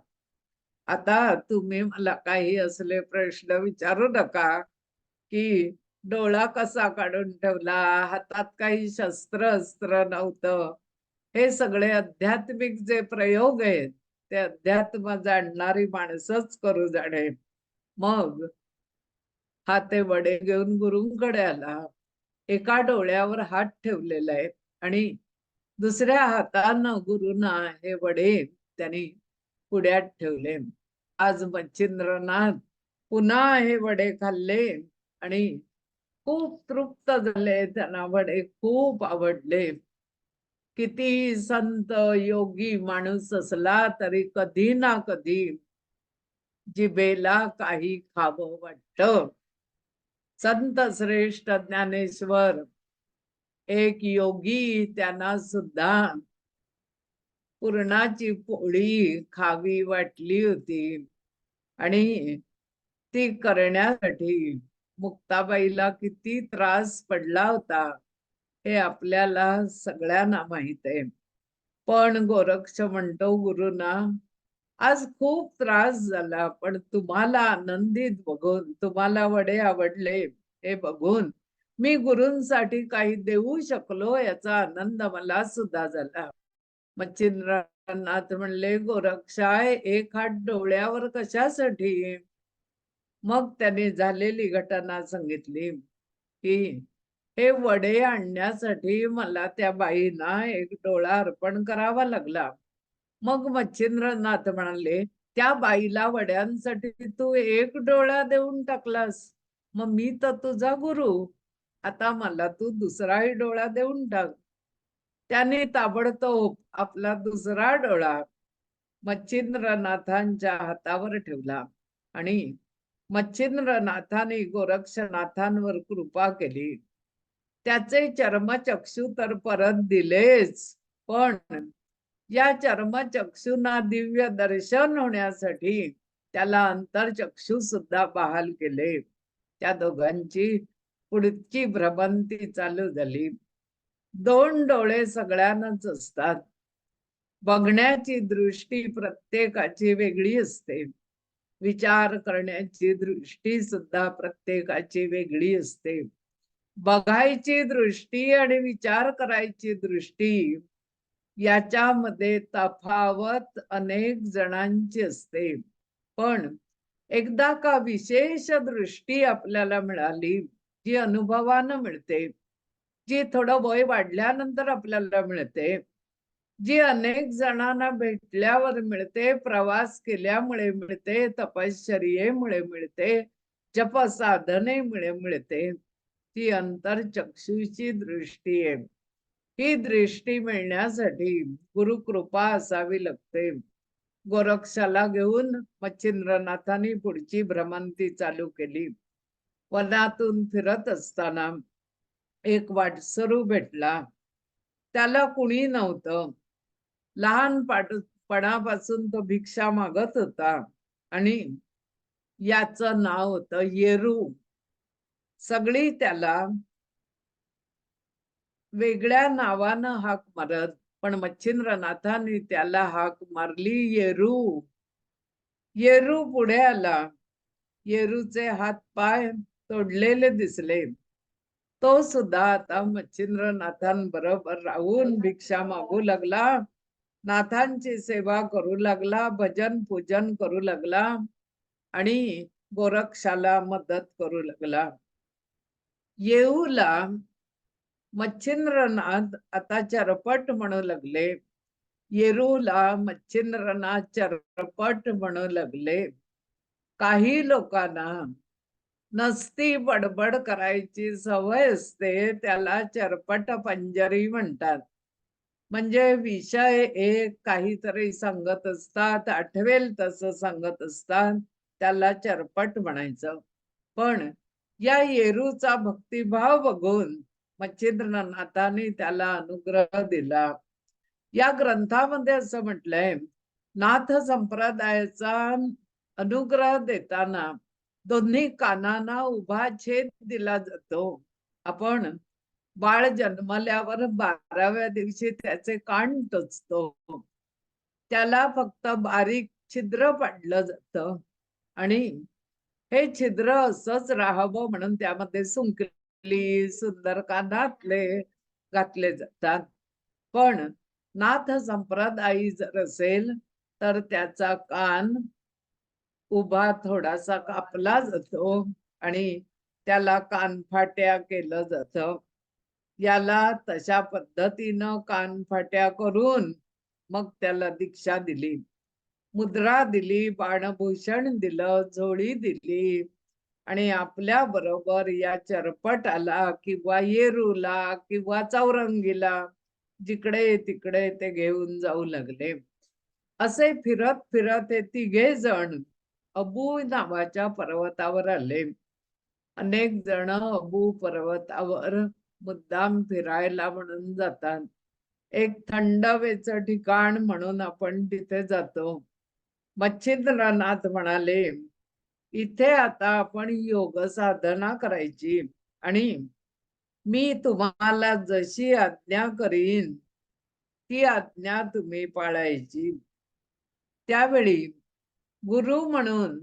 आता तुम्ही मला काही असले प्रश्न विचारू नका की डोळा कसा काढून ठेवला, हातात काही शस्त्र अस्त्र नव्हतं. हे सगळे आध्यात्मिक जे प्रयोग आहेत ते अध्यात्म जाणणारी माणसंच करू जाणे. मग हा ते वडे घेऊन गुरुंकडे आला. एका डोळ्यावर हात ठेवलेला आहे आणि दुसऱ्या हातानं गुरुना हे वडे त्यांनी पुढ्यात ठेवले. आज मच्छिंद्रनाथ पुन्हा हे वडे खाल्ले आणि खूप तृप्त झाले. त्यांना वडे खूप आवडले. किती संत योगी माणूस असला तरी कधी ना कधी जिभेला काही खावं वाटतं. संत श्रेष्ठ ज्ञानेश्वर एक योगी, त्यांना सुद्धा पुरणाची पोळी खावी वाटली होती आणि ती करण्यासाठी मुक्ताबाईला किती त्रास पडला होता हे आपल्याला सगळ्यांना माहित आहे. पण गोरक्ष म्हणतो गुरुना, आज खूप त्रास झाला, पण तुम्हाला आनंदित बघून, तुम्हाला वडे आवडले हे बघून मी गुरूंसाठी काही देऊ शकलो याचा आनंद मला सुद्धा झाला. मच्छिंद्रनाथ म्हणले, गोरक्षाय एक हात डोळ्यावर कशासाठी? मग त्याने झालेली घटना सांगितली की हे वडे आणण्यासाठी मला त्या बाईना एक डोळा अर्पण करावा लागला. मग मच्छिंद्रनाथ म्हणाले, त्या बाईला वड्यांसाठी तू एक डोळा देऊन टाकलास, मग मी तर तुझा गुरु, आता मला तू दुसराही डोळा देऊन टाक. त्याने ताबडतोब आपला दुसरा डोळा मच्छिंद्रनाथांच्या हातावर ठेवला आणि मच्छिंद्रनाथाने गोरक्षनाथांवर कृपा केली. त्याचे चर्मचक्षु तर परत दिलेच, पण या चर्मचक्षुना दिव्य दर्शन होण्यासाठी त्याला अंतरचक्षु सुद्धा बहाल केले. त्या दोघांची पुढची भ्रमंती चालू झाली. दोन डोळे सगळ्यांनाच असतात. बघण्याची दृष्टी प्रत्येकाची वेगळी असते. विचार करण्याची दृष्टी सुद्धा प्रत्येकाची वेगळी असते. बघायची दृष्टी आणि विचार करायची दृष्टी याच्यामध्ये तफावत अनेक जणांची असते. पण एकदा का विशेष दृष्टी आपल्याला मिळाली, जी अनुभवानं मिळते, जी थोडं वय वाढल्यानंतर आपल्याला मिळते, जी अनेक जणांना भेटल्यावर मिळते, प्रवास केल्यामुळे मिळते, तपश्चर्येमुळे मिळते, जप साधनेमुळे मिळते, ती अंतरचक्षुची दृष्टी आहे. ही दृष्टी मिळण्यासाठी गुरुकृपा असावी लागते. गोरक्षाला घेऊन मच्छिंद्रनाथांनी पुढची भ्रमंती चालू केली. वनातून फिरत असताना एक वाटसरू भेटला. त्याला कुणी नव्हतं. लहानपणापासून तो भिक्षा मागत होता आणि याचं नाव होतं येरू. सगळी त्याला वेगळ्या नावानं हाक मारत, पण मच्छिंद्रनाथांनी त्याला हाक मारली येरू. येरू पुढे आला. येरूचे हात पाय तोडलेले दिसले. तो सुद्धा आता मच्छिंद्रनाथांबरोबर राहून भिक्षा मागू लागला, नाथांची सेवा करू लागला, भजन पूजन करू लागला आणि गोरक्षाला मदत करू लागला. येऊला मच्छिंद्रनाथ आता चरपट म्हणू लागले. येरूला मच्छिंद्रनाथ चरपट म्हणू लागले. काही लोकांना नसती बडबड करायची सवय असते, त्याला चरपट पंजरी म्हणतात. म्हणजे विषय एक काहीतरी सांगत असतात, आठवेल तसं सांगत असतात, त्याला चरपट म्हणायचं. पण या येरूचा भक्तिभाव बघून मच्छिंद्रनाथांनी त्याला अनुग्रह दिला. या ग्रंथामध्ये असं म्हटलंय, नाथ संप्रदायाचा अनुग्रह देताना दोन्ही कानांना उभा छेद दिला जातो. आपण बाळ जन्मल्यावर 12व्या दिवशी त्याचे कान टोचतो. त्याला फक्त बारीक छिद्र पाडलं जातं आणि हे छिद्र असंच राहावं म्हणून त्यामध्ये सुंकली सुंदर कानातले घातले जातात. पण नाथ संप्रदायी जर असेल तर त्याचा कान उभा थोडासा कापला जातो आणि त्याला कानफाट्या केलं जातं. याला तशा पद्धतीनं कानफाट्या करून मग त्याला दीक्षा दिली, मुद्रा दिली, बाणभूषण दिलं, झोळी दिली आणि आपल्या बरोबर या चरपटाला किंवा येरूला किंवा चौरंगीला जिकडे तिकडे ते घेऊन जाऊ लागले. असे फिरत फिरत हे तिघे जण अबू नावाच्या पर्वतावर आले. अनेक जण अबू पर्वतावर मुद्दाम फिरायला म्हणून जातात. एक थंड हवेचं ठिकाण म्हणून आपण तिथे जातो. मच्छिंद्रनाथ म्हणाले, इथे आता आपण योग साधना करायची आणि मी तुम्हाला जशी आज्ञा करीन ती आज्ञा तुम्ही पाळायची. त्यावेळी गुरु म्हणून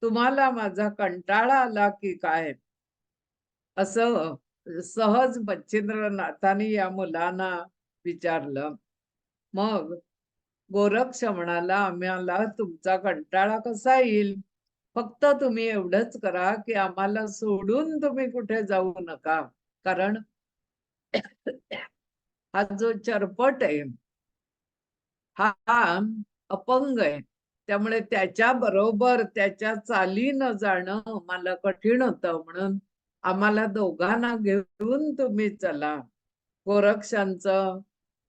तुम्हाला माझा कंटाळा आला की काय, असं सहज मच्छिंद्रनाथांनी या मुलांना विचारलं. मग गोरक्ष म्हणाला, आम्हाला तुमचा कंटाळा कसा येईल? फक्त तुम्ही एवढंच करा की आम्हाला सोडून तुम्ही कुठे जाऊ नका. कारण हा जो चरपट आहे हा अपंग आहे. त्यामुळे त्याच्या बरोबर त्याच्या चाली न जाणं मला कठीण होतं. म्हणून आम्हाला दोघांना घेऊन तुम्ही चला. गोरक्षांचं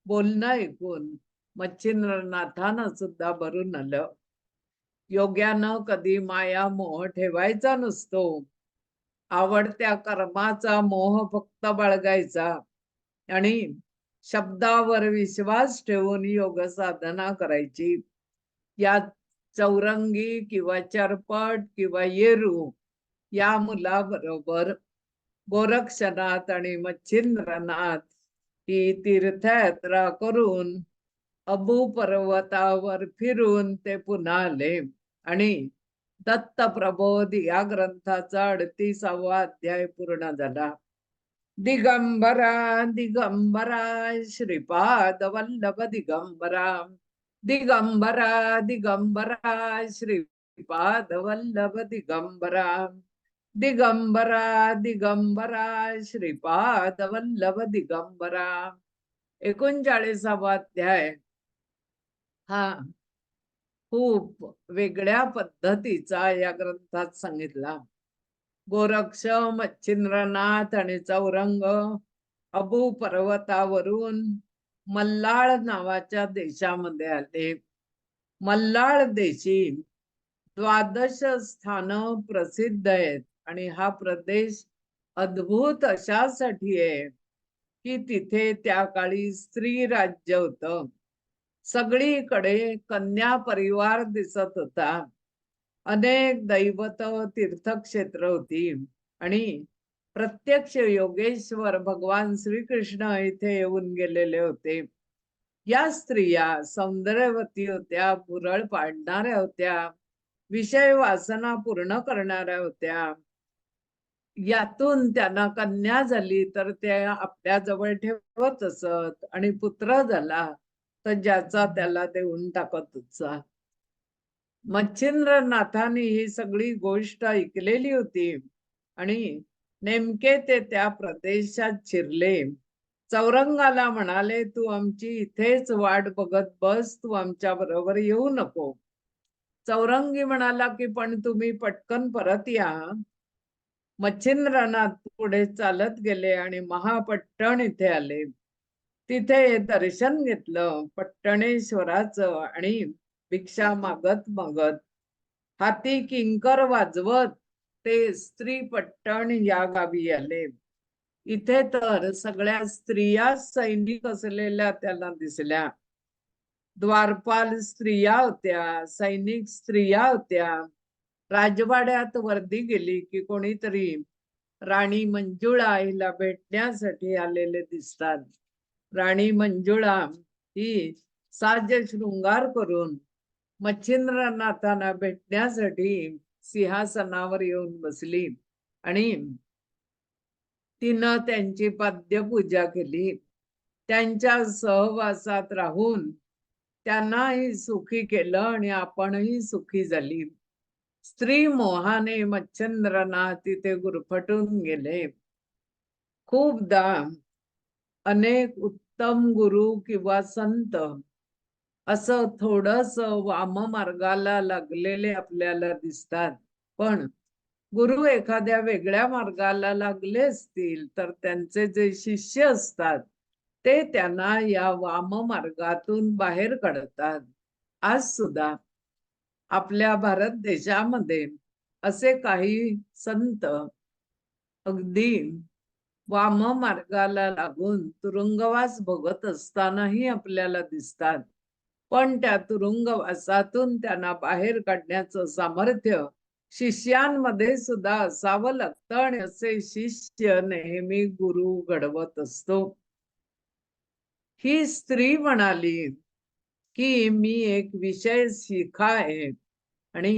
बोलणं ऐकून मच्छिंद्रनाथांना सुद्धा भरून आलं. योग्यानं कधी माया मोह ठेवायचा नसतो. आवडत्या कर्माचा मोह फक्त बाळगायचा आणि शब्दावर विश्वास ठेवून योग साधना करायची. या चौरंगी किंवा चरपट किंवा येरू या मुलाबरोबर गोरक्षनाथ आणि मच्छिंद्रनाथ ही तीर्थयात्रा करून अबू पर्वतावर फिरून ते पुन्हा आले आणि दत्त प्रबोध या ग्रंथाचा 38वा अध्याय पूर्ण झाला. दिगंबरा दिगंबरा श्रीपाद वल्लभ दिगंबरा, दिगंबरा दिगंबरा श्रीपाद वल्लभ दिगंबरा, दिगंबरा दिगंबरा श्रीपाद वल्लभ दिगंबरा. 39वा अध्याय हा खूप वेगळ्या पद्धतीचा या ग्रंथात सांगितला. गोरक्ष, मच्छिंद्रनाथ आणि चौरंग अबू पर्वतावरून मल्लाळ नावाच्या देशामध्ये आले. मल्लाळ देशी 12 स्थान प्रसिद्ध आहेत आणि हा प्रदेश अद्भुत अशासाठी आहे की तिथे त्या काळी स्त्री राज्य होतं. सगळीकडे कन्या परिवार दिसत होता. अनेक दैवत तीर्थक्षेत्र होती आणि प्रत्यक्ष योगेश्वर भगवान श्रीकृष्ण इथे येऊन गेलेले होते. या स्त्रिया सौंदर्यवती होत्या, पुरळ पाडणाऱ्या होत्या, विषय वासना पूर्ण करणाऱ्या होत्या. यातून त्यांना कन्या झाली तर ते आपल्या जवळ ठेवत असत आणि पुत्र झाला तर ज्याचा त्याला देऊन टाकत होता. मच्छिंद्रनाथांनी ही सगळी गोष्ट ऐकलेली होती आणि नेमके ते त्या प्रदेशात शिरले. चौरंगाला म्हणाले, तू आमची इथेच वाट बघत बस, तू आमच्या बरोबर येऊ नको. चौरंगी म्हणाला की पण तुम्ही पटकन परत या. मच्छिंद्रनाथ पुढे चालत गेले आणि महापट्टण इथे आले. तिथे दर्शन घेतलं पट्टणेश्वराचं आणि भिक्षा मागत मागत हाती किंकर वाजवत ते स्त्री पट्टण या गावी आले. इथे तर सगळ्या स्त्रिया सैनिक असलेल्या त्याला दिसल्या. द्वारपाल स्त्रिया होत्या, सैनिक स्त्रिया होत्या. राजवाड्यात वर्दी गेली की कोणीतरी राणी मंजुळा हिला भेटण्यासाठी आलेले दिसतात. राणी मंजुळा ही साज शृंगार करून मच्छिंद्रनाथांना भेटण्यासाठी सिंहासनावर येऊन बसली आणि तिनं त्यांची पाद्यपूजा केली. त्यांच्या सहवासात राहून त्यांनाही सुखी केलं आणि आपणही सुखी झाली. स्त्री मोहाने मच्छिंद्रनाथ तिथे गुरफटून गेले. खूपदा अनेक उत्तम गुरु किंवा संत असं थोडस वाम मार्गाला लागलेले आपल्याला दिसतात. पण गुरु एखाद्या वेगळ्या मार्गाला लागले असतील तर त्यांचे जे शिष्य असतात ते त्यांना या वाम मार्गातून बाहेर काढतात. आज सुद्धा आपल्या भारत देशामध्ये असे काही संत अगदी वाम मार्गाला लागून तुरुंगवास भोगत असतानाही आपल्याला दिसतात. पण त्या तुरुंगवासातून त्यांना बाहेर काढण्याचं सामर्थ्य शिष्यांमध्ये सुद्धा असावं लागतं आणि असे शिष्य नेहमी गुरु घडवत असतो. ही स्त्री म्हणाली की मी एक विषय शिका आहे आणि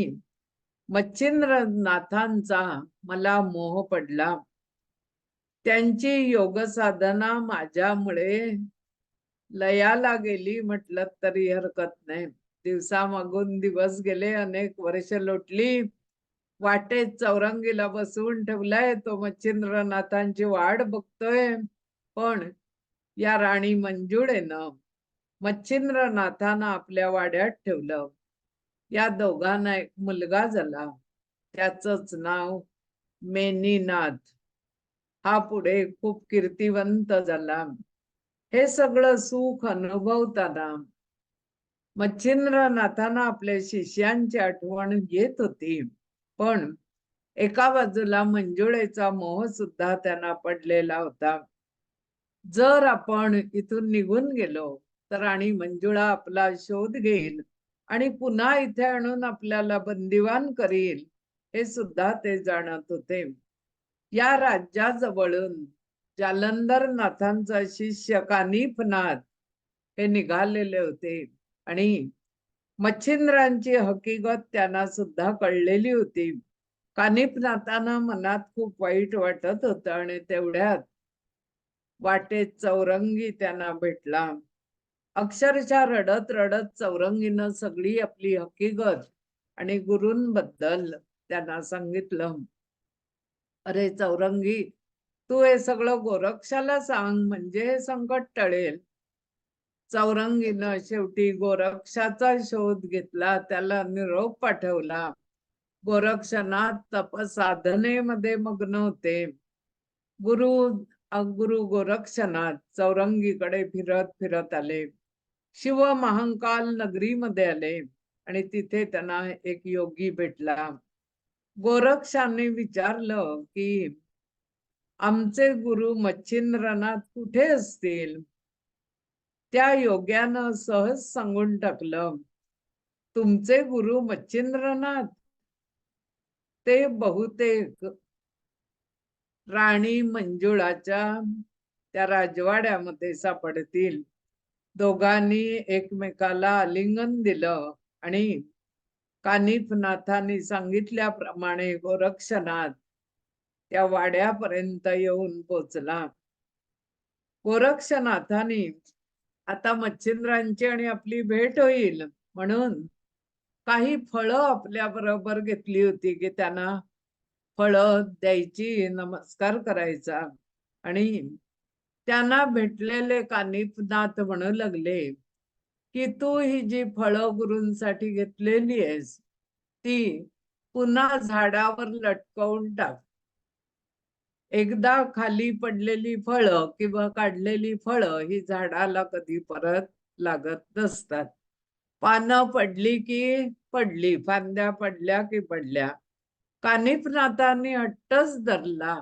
मच्छिंद्रनाथांचा मला मोह पडला. त्यांची योग साधना माझ्यामुळे लयाला गेली म्हटलं तरी हरकत नाही. दिवसामागून दिवस गेले, अनेक वर्ष लोटली. वाटेत चौरंगीला बसवून ठेवलाय, तो मच्छिंद्रनाथांची वाट बघतोय. पण या राणी मंजुळेनं मच्छिंद्रनाथांना आपल्या वाड्यात ठेवलं. या दोघांना एक मुलगा झाला, त्याचंच नाव मेनीनाथ. हा पुढे खूप कीर्तिवंत झाला. हे सगळं सुख अनुभवताना मच्छिंद्रनाथांना आपल्या शिष्यांची आठवण येत होती. पण एका बाजूला मंजुळेचा मोह सुद्धा त्यांना पडलेला होता. जर आपण इथून निघून गेलो तर राणी मंजुळा आपला शोध घेईल आणि पुन्हा इथे आणून आपल्याला बंदिवान करील, हे सुद्धा ते जाणत होते. या राज्याजवळून जालंधर नाथांचा शिष्य कानिफनाथ हे निघालेले होते आणि मच्छिंद्रांची हकीकत त्यांना सुद्धा कळलेली होती. कानिफनाथांना मनात खूप वाईट वाटत होतं आणि तेवढ्यात वाटेत चौरंगी त्यांना भेटला. अक्षरशः रडत रडत चौरंगीनं सगळी आपली हकीकत आणि गुरूंबद्दल त्यांना सांगितलं. अरे चौरंगी, तू हे सगळं गोरक्षाला सांग, म्हणजे हे संकट टळेल. चौरंगीनं शेवटी गोरक्षाचा शोध घेतला, त्याला निरोप पाठवला. गोरक्षनाथ तपसाधनेमध्ये मग्न होते. गुरु गोरक्षनाथ चौरंगीकडे फिरत फिरत आले. शिव महांकाल नगरीमध्ये आले आणि तिथे त्यांना एक योगी भेटला. गोरक्षाने विचारलं की आमचे गुरु मच्छिंद्रनाथ कुठे असतील? त्या योग्यानं सहज सांगून टाकलं, तुमचे गुरु मच्छिंद्रनाथ ते बहुतेक राणी मंजुळाच्या त्या राजवाड्यामध्ये सापडतील. दोघांनी एकमेकाला आलिंगन दिलं आणि कानिफनाथांनी सांगितल्याप्रमाणे गोरक्षनाथ त्या वाड्यापर्यंत येऊन पोचला. गोरक्षनाथांनी आता मच्छिंद्रांची आणि आपली भेट होईल म्हणून काही फळं आपल्या बरोबर घेतली होती की त्यांना फळं द्यायची, नमस्कार करायचा. आणि त्यांना भेटलेले कानिफनाथ म्हणू लागले की तू ही जी फळं गुरूंसाठी घेतलेली आहेस ती पुन्हा झाडावर लटकवून टाक. एकदा खाली पडलेली फळं किंवा काढलेली फळं ही झाडाला कधी परत लागत नसतात. पानं पडली की पडली, फांद्या पडल्या की पडल्या. कानिफनाथांनी हट्टच धरला,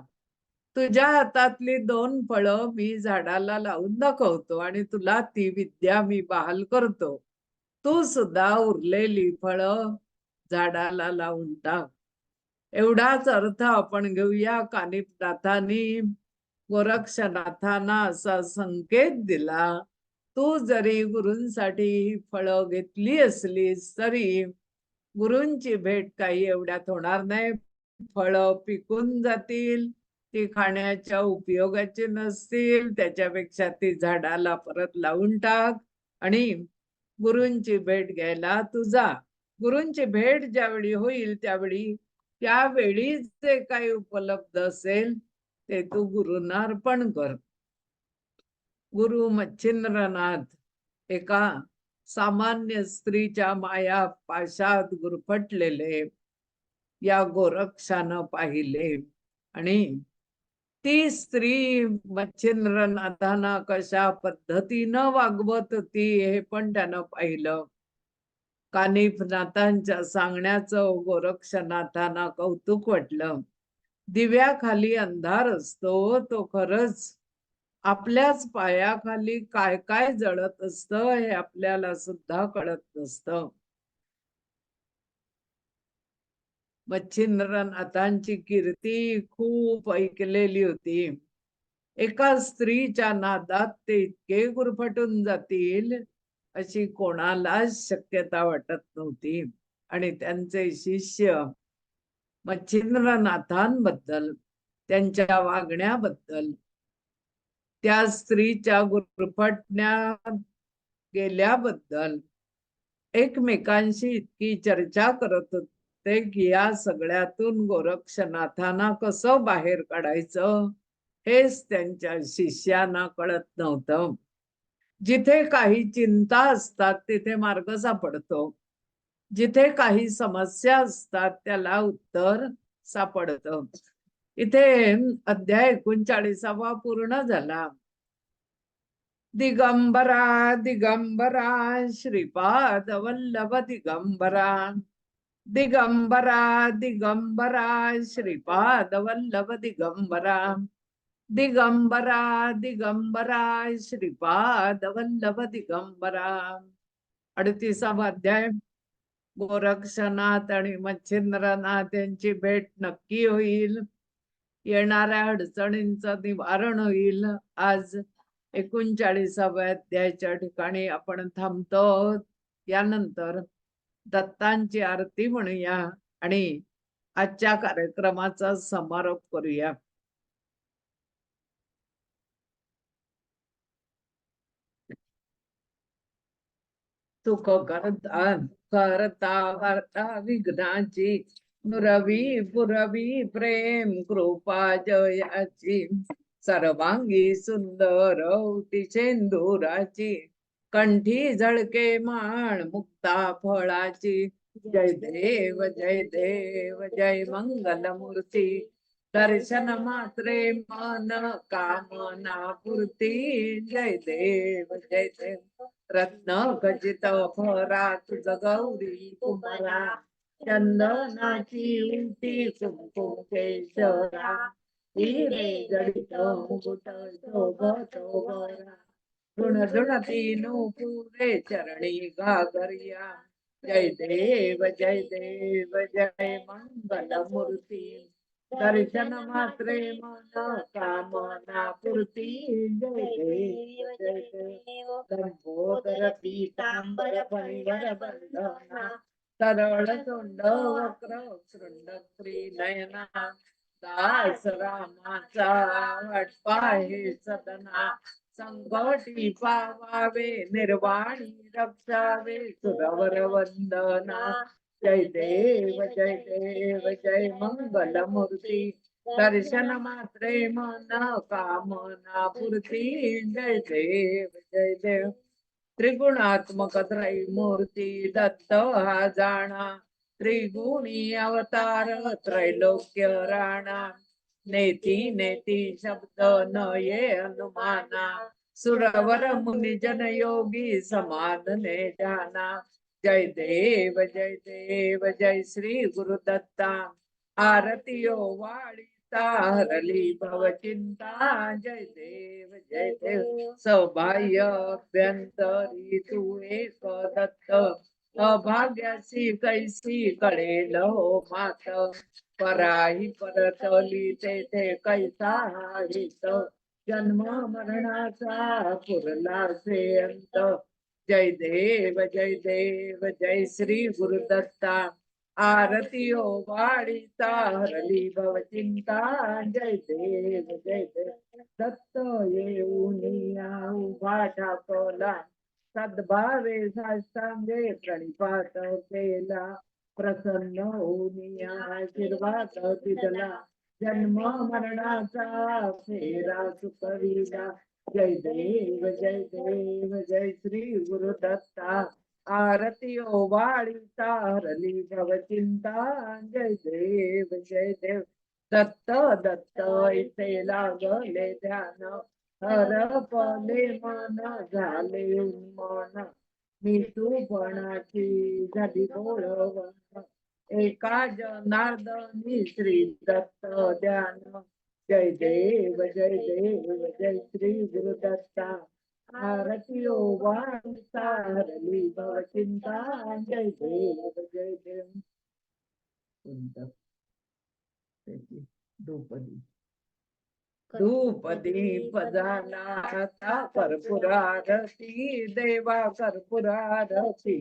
तुझ्या हातातली 2 फळं मी झाडाला लावून दाखवतो आणि तुला ती विद्या मी बहाल करतो. तू सुद्धा उरलेली फळं झाडाला लावून टाक. एवढाच अर्थ आपण घेऊया. कानिफनाथांनी गोरक्षनाथांना असा संकेत दिला, तू जरी गुरूंसाठी फळं घेतली असलीस तरी गुरूंची भेट काही एवढ्यात होणार नाही. फळं पिकून जातील, ती खाण्याच्या उपयोगाची नसतील, त्याच्यापेक्षा ती झाडाला परत लावून टाक आणि गुरूंची भेट घ्यायला तू जा. गुरूंची भेट ज्यावेळी होईल त्यावेळी त्यावेळी जे काही उपलब्ध असेल ते तू गुरूंना अर्पण कर. गुरु मच्छिंद्रनाथ एका सामान्य स्त्रीच्या माया पाशात गुरफटलेले या गोरक्षानं पाहिले आणि ती स्त्री मच्छिंद्रनाथांना कशा पद्धतीनं वागवत होती हे पण त्यानं पाहिलं. कानिफनाथांच्या सांगण्याचं गोरक्षनाथांना कौतुक वाटलं. दिव्याखाली अंधार असतो, तो खरंच आपल्याच पायाखाली काय काय जळत असतं हे आपल्याला सुद्धा कळत नसतं. मच्छिंद्रनाथांची कीर्ती खूप ऐकलेली होती. एका स्त्रीच्या नादात ते इतके गुरफटून जातील अशी कोणालाच शक्यता वाटत नव्हती. आणि त्यांचे शिष्य मच्छिंद्रनाथांबद्दल, त्यांच्या वागण्याबद्दल, त्या स्त्रीच्या गुरफटण्यात गेल्याबद्दल एकमेकांशी इतकी चर्चा करत होते की या सगळ्यातून गोरक्षनाथांना कसं बाहेर काढायचं हेच त्यांच्या शिष्यांना कळत नव्हतं. जिथे काही चिंता असतात तिथे मार्ग सापडतो, जिथे काही समस्या असतात त्याला उत्तर सापडतं. इथे अध्याय 39 पूर्ण झाला. दिगंबरा दिगंबरा श्रीपाद वल्लभ दिगंबरा, दिगंबरा दिगंबरा श्रीपाद वल्लभ दिगंबरा, दिगंबरा दिगंबरा श्रीपाद वल्लभ दिगंबरा. 38वा अध्याय. गोरक्षनाथ आणि मच्छिंद्रनाथ यांची भेट नक्की होईल. येणाऱ्या अडचणींचं निवारण होईल. आज 39व्या अध्यायाच्या ठिकाणी आपण थांबतो. यानंतर दत्तांची आरती म्हणूया आणि आजच्या कार्यक्रमाचा समारोप करूया. सुख करता करता वार्ता विघ्नाची, नुरवी पुरवी प्रेम कृपा जयाची, सर्वांगी सुंदर ओटी शेंदुराची, कंठी झळके माळ मुक्ता फळाची. जय देव जय देव जय मंगल मूर्ती, दर्शन मात्रे मन कामना पूर्ती. जय देव जय देव रत्न खचित फरा तुझ गौरी कुमारा, चंदनाची उंटी कुंकुम केशरा, हिरे जडित मुकुट शोभत बरा, ऋण ऋणती नूपुरे चरणी घागरिया. जय देव जय मंगल मूर्ती, दर्शन मात्रे मन कामना पूर्ती. जय देव जय देव लंबोदर पीतांबर परिवर बंधना, सरळ तोंड वक्र शृंड नयना, दास रामाचा वाटपाहे सदना, संकटी पावावे निर्वाणी रक्षावे सुरवर वंदना. जय देव जय मंगल मूर्ती, दर्शन मात्रे मन कामना पूर्ती. जय देव त्रिगुणात्मक त्रैमूर्ती दत्त हा जाणा, त्रिगुणी अवतार त्रैलोक्य राणा, नेती नेती शब्द न ये अनुमाना, सुरवर मुनि जन योगी समाधने जाना. जय देव जय श्री गुरुदत्ता, आरतियो वाळीता हरली भव चिंता. जय देव सौभाग्य अभ्यंतरी तू एक दत्त, अभाग्यासी कैसी कळेल हो मात, पराही परतली तेथे कैसा हित, जन्म मरणाचा पुरला से अंत. जय देव जय श्री गुरुदत्ता, आरती ओ वाळीता हरली भव चिंता. जय देव दत्त येऊनिया उभा ठाकला, सद्भावे साष्टांगे प्रणिपात केला, प्रसन्न होऊनिया आशीर्वाद दिला, जन्म मरणाचा फेरा चुकविला. जय देव जय श्री गुरुदत्ता, आरती ओ वाळीता हरली भव चिंता. जय देव दत्त दत्त इथे लागले ध्यान, हरपले मन झाले उन्मन, मी तूपणाची झाली बोळवण, एका जनार्दनी श्री दत्त ध्यान. जय देव जय श्री गुरुदत्ता, आरती ओ वाळीता हरली भव चिंता. जय देव कोणतं त्याची द्रुपदी. धूपदीप झाला आता कर्पूरारती देवा कर्पूरारती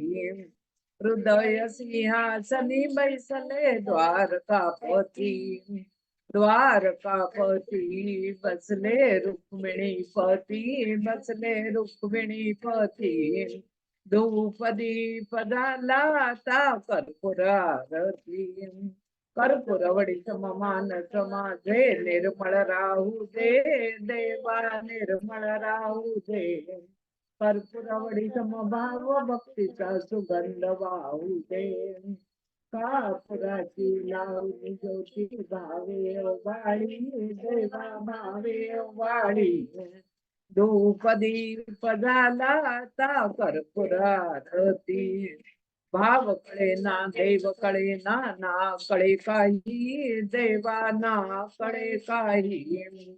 हृदय सिंहासनी बैसले द्वारकापती द्वारकापती बसले रुक्मिणीपती बसले रुक्मिणीपती धूपदीप झाला आता कर्पूरारती कर्पूरवडी मानस माझे निर्मळ राहू दे देवा निर्मळ राहू दे कर्पूरवडी भाव भक्तीचा सुगंध वाहू दे कापुराची लावणी ज्योती भावे वाळी देवा भावे वाळी धूपदीप झाला आता कर्पूरारती भाव कळे ना देव कळे ना ना कळे काही देवा ना कळे काही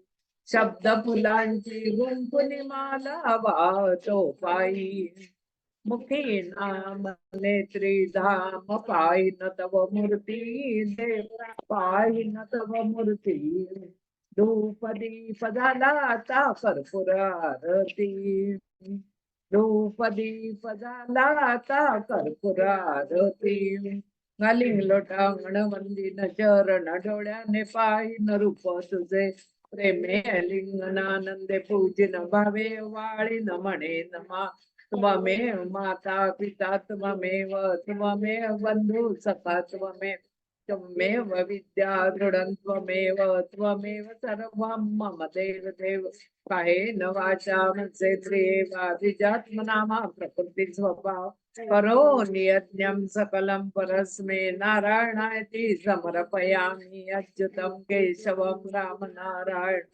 शब्द फुलांची गुंफुनी माला वाहतो पायी मुखी नाम नेत्री धाम पायी तव मूर्ती देवा पायी तव मूर्ती धूपदीप झाला आता कर्पूरारती धूपदीप झाला आता कर्पूरारती घालीन लोटांगण वंदीन चरण डोळ्याने पाहिन रूप तुझे प्रेमे लिंगनानंदे पूजिन भावे वाळीन म्हणेन मा त्वमेव माता पिता त्वमेव त्वमेव बंधू सखा त्वमेव विद्या दृढं त्वमेव त्वमेव सर्वं मम देव देव कायेन वाचा मनसेन्द्रियेवाभिजात्मना प्रकृती स्वभाव करोमि यज्ञं सकलं परस्मै नारायणायति समर्पयामि अच्युतं केशवं राम नारायण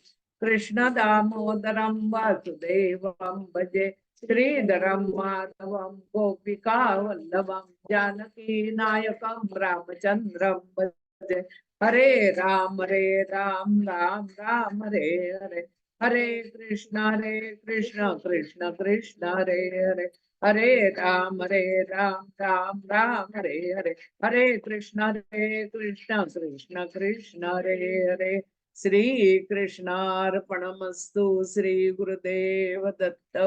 कृष्ण दामोदरं वासुदेवं भजे श्रीधरं माधवं गोपिका वल्लभं जानकी नायकं रामचन्द्रं भजे हरे राम राम राम हरे हरे हरे कृष्ण कृष्ण कृष्ण हरे हरे हरे राम राम राम हरे हरे हरे कृष्ण कृष्ण कृष्ण हरे हरे श्री कृष्णार्पणमस्तु श्री गुरुदेव दत्त।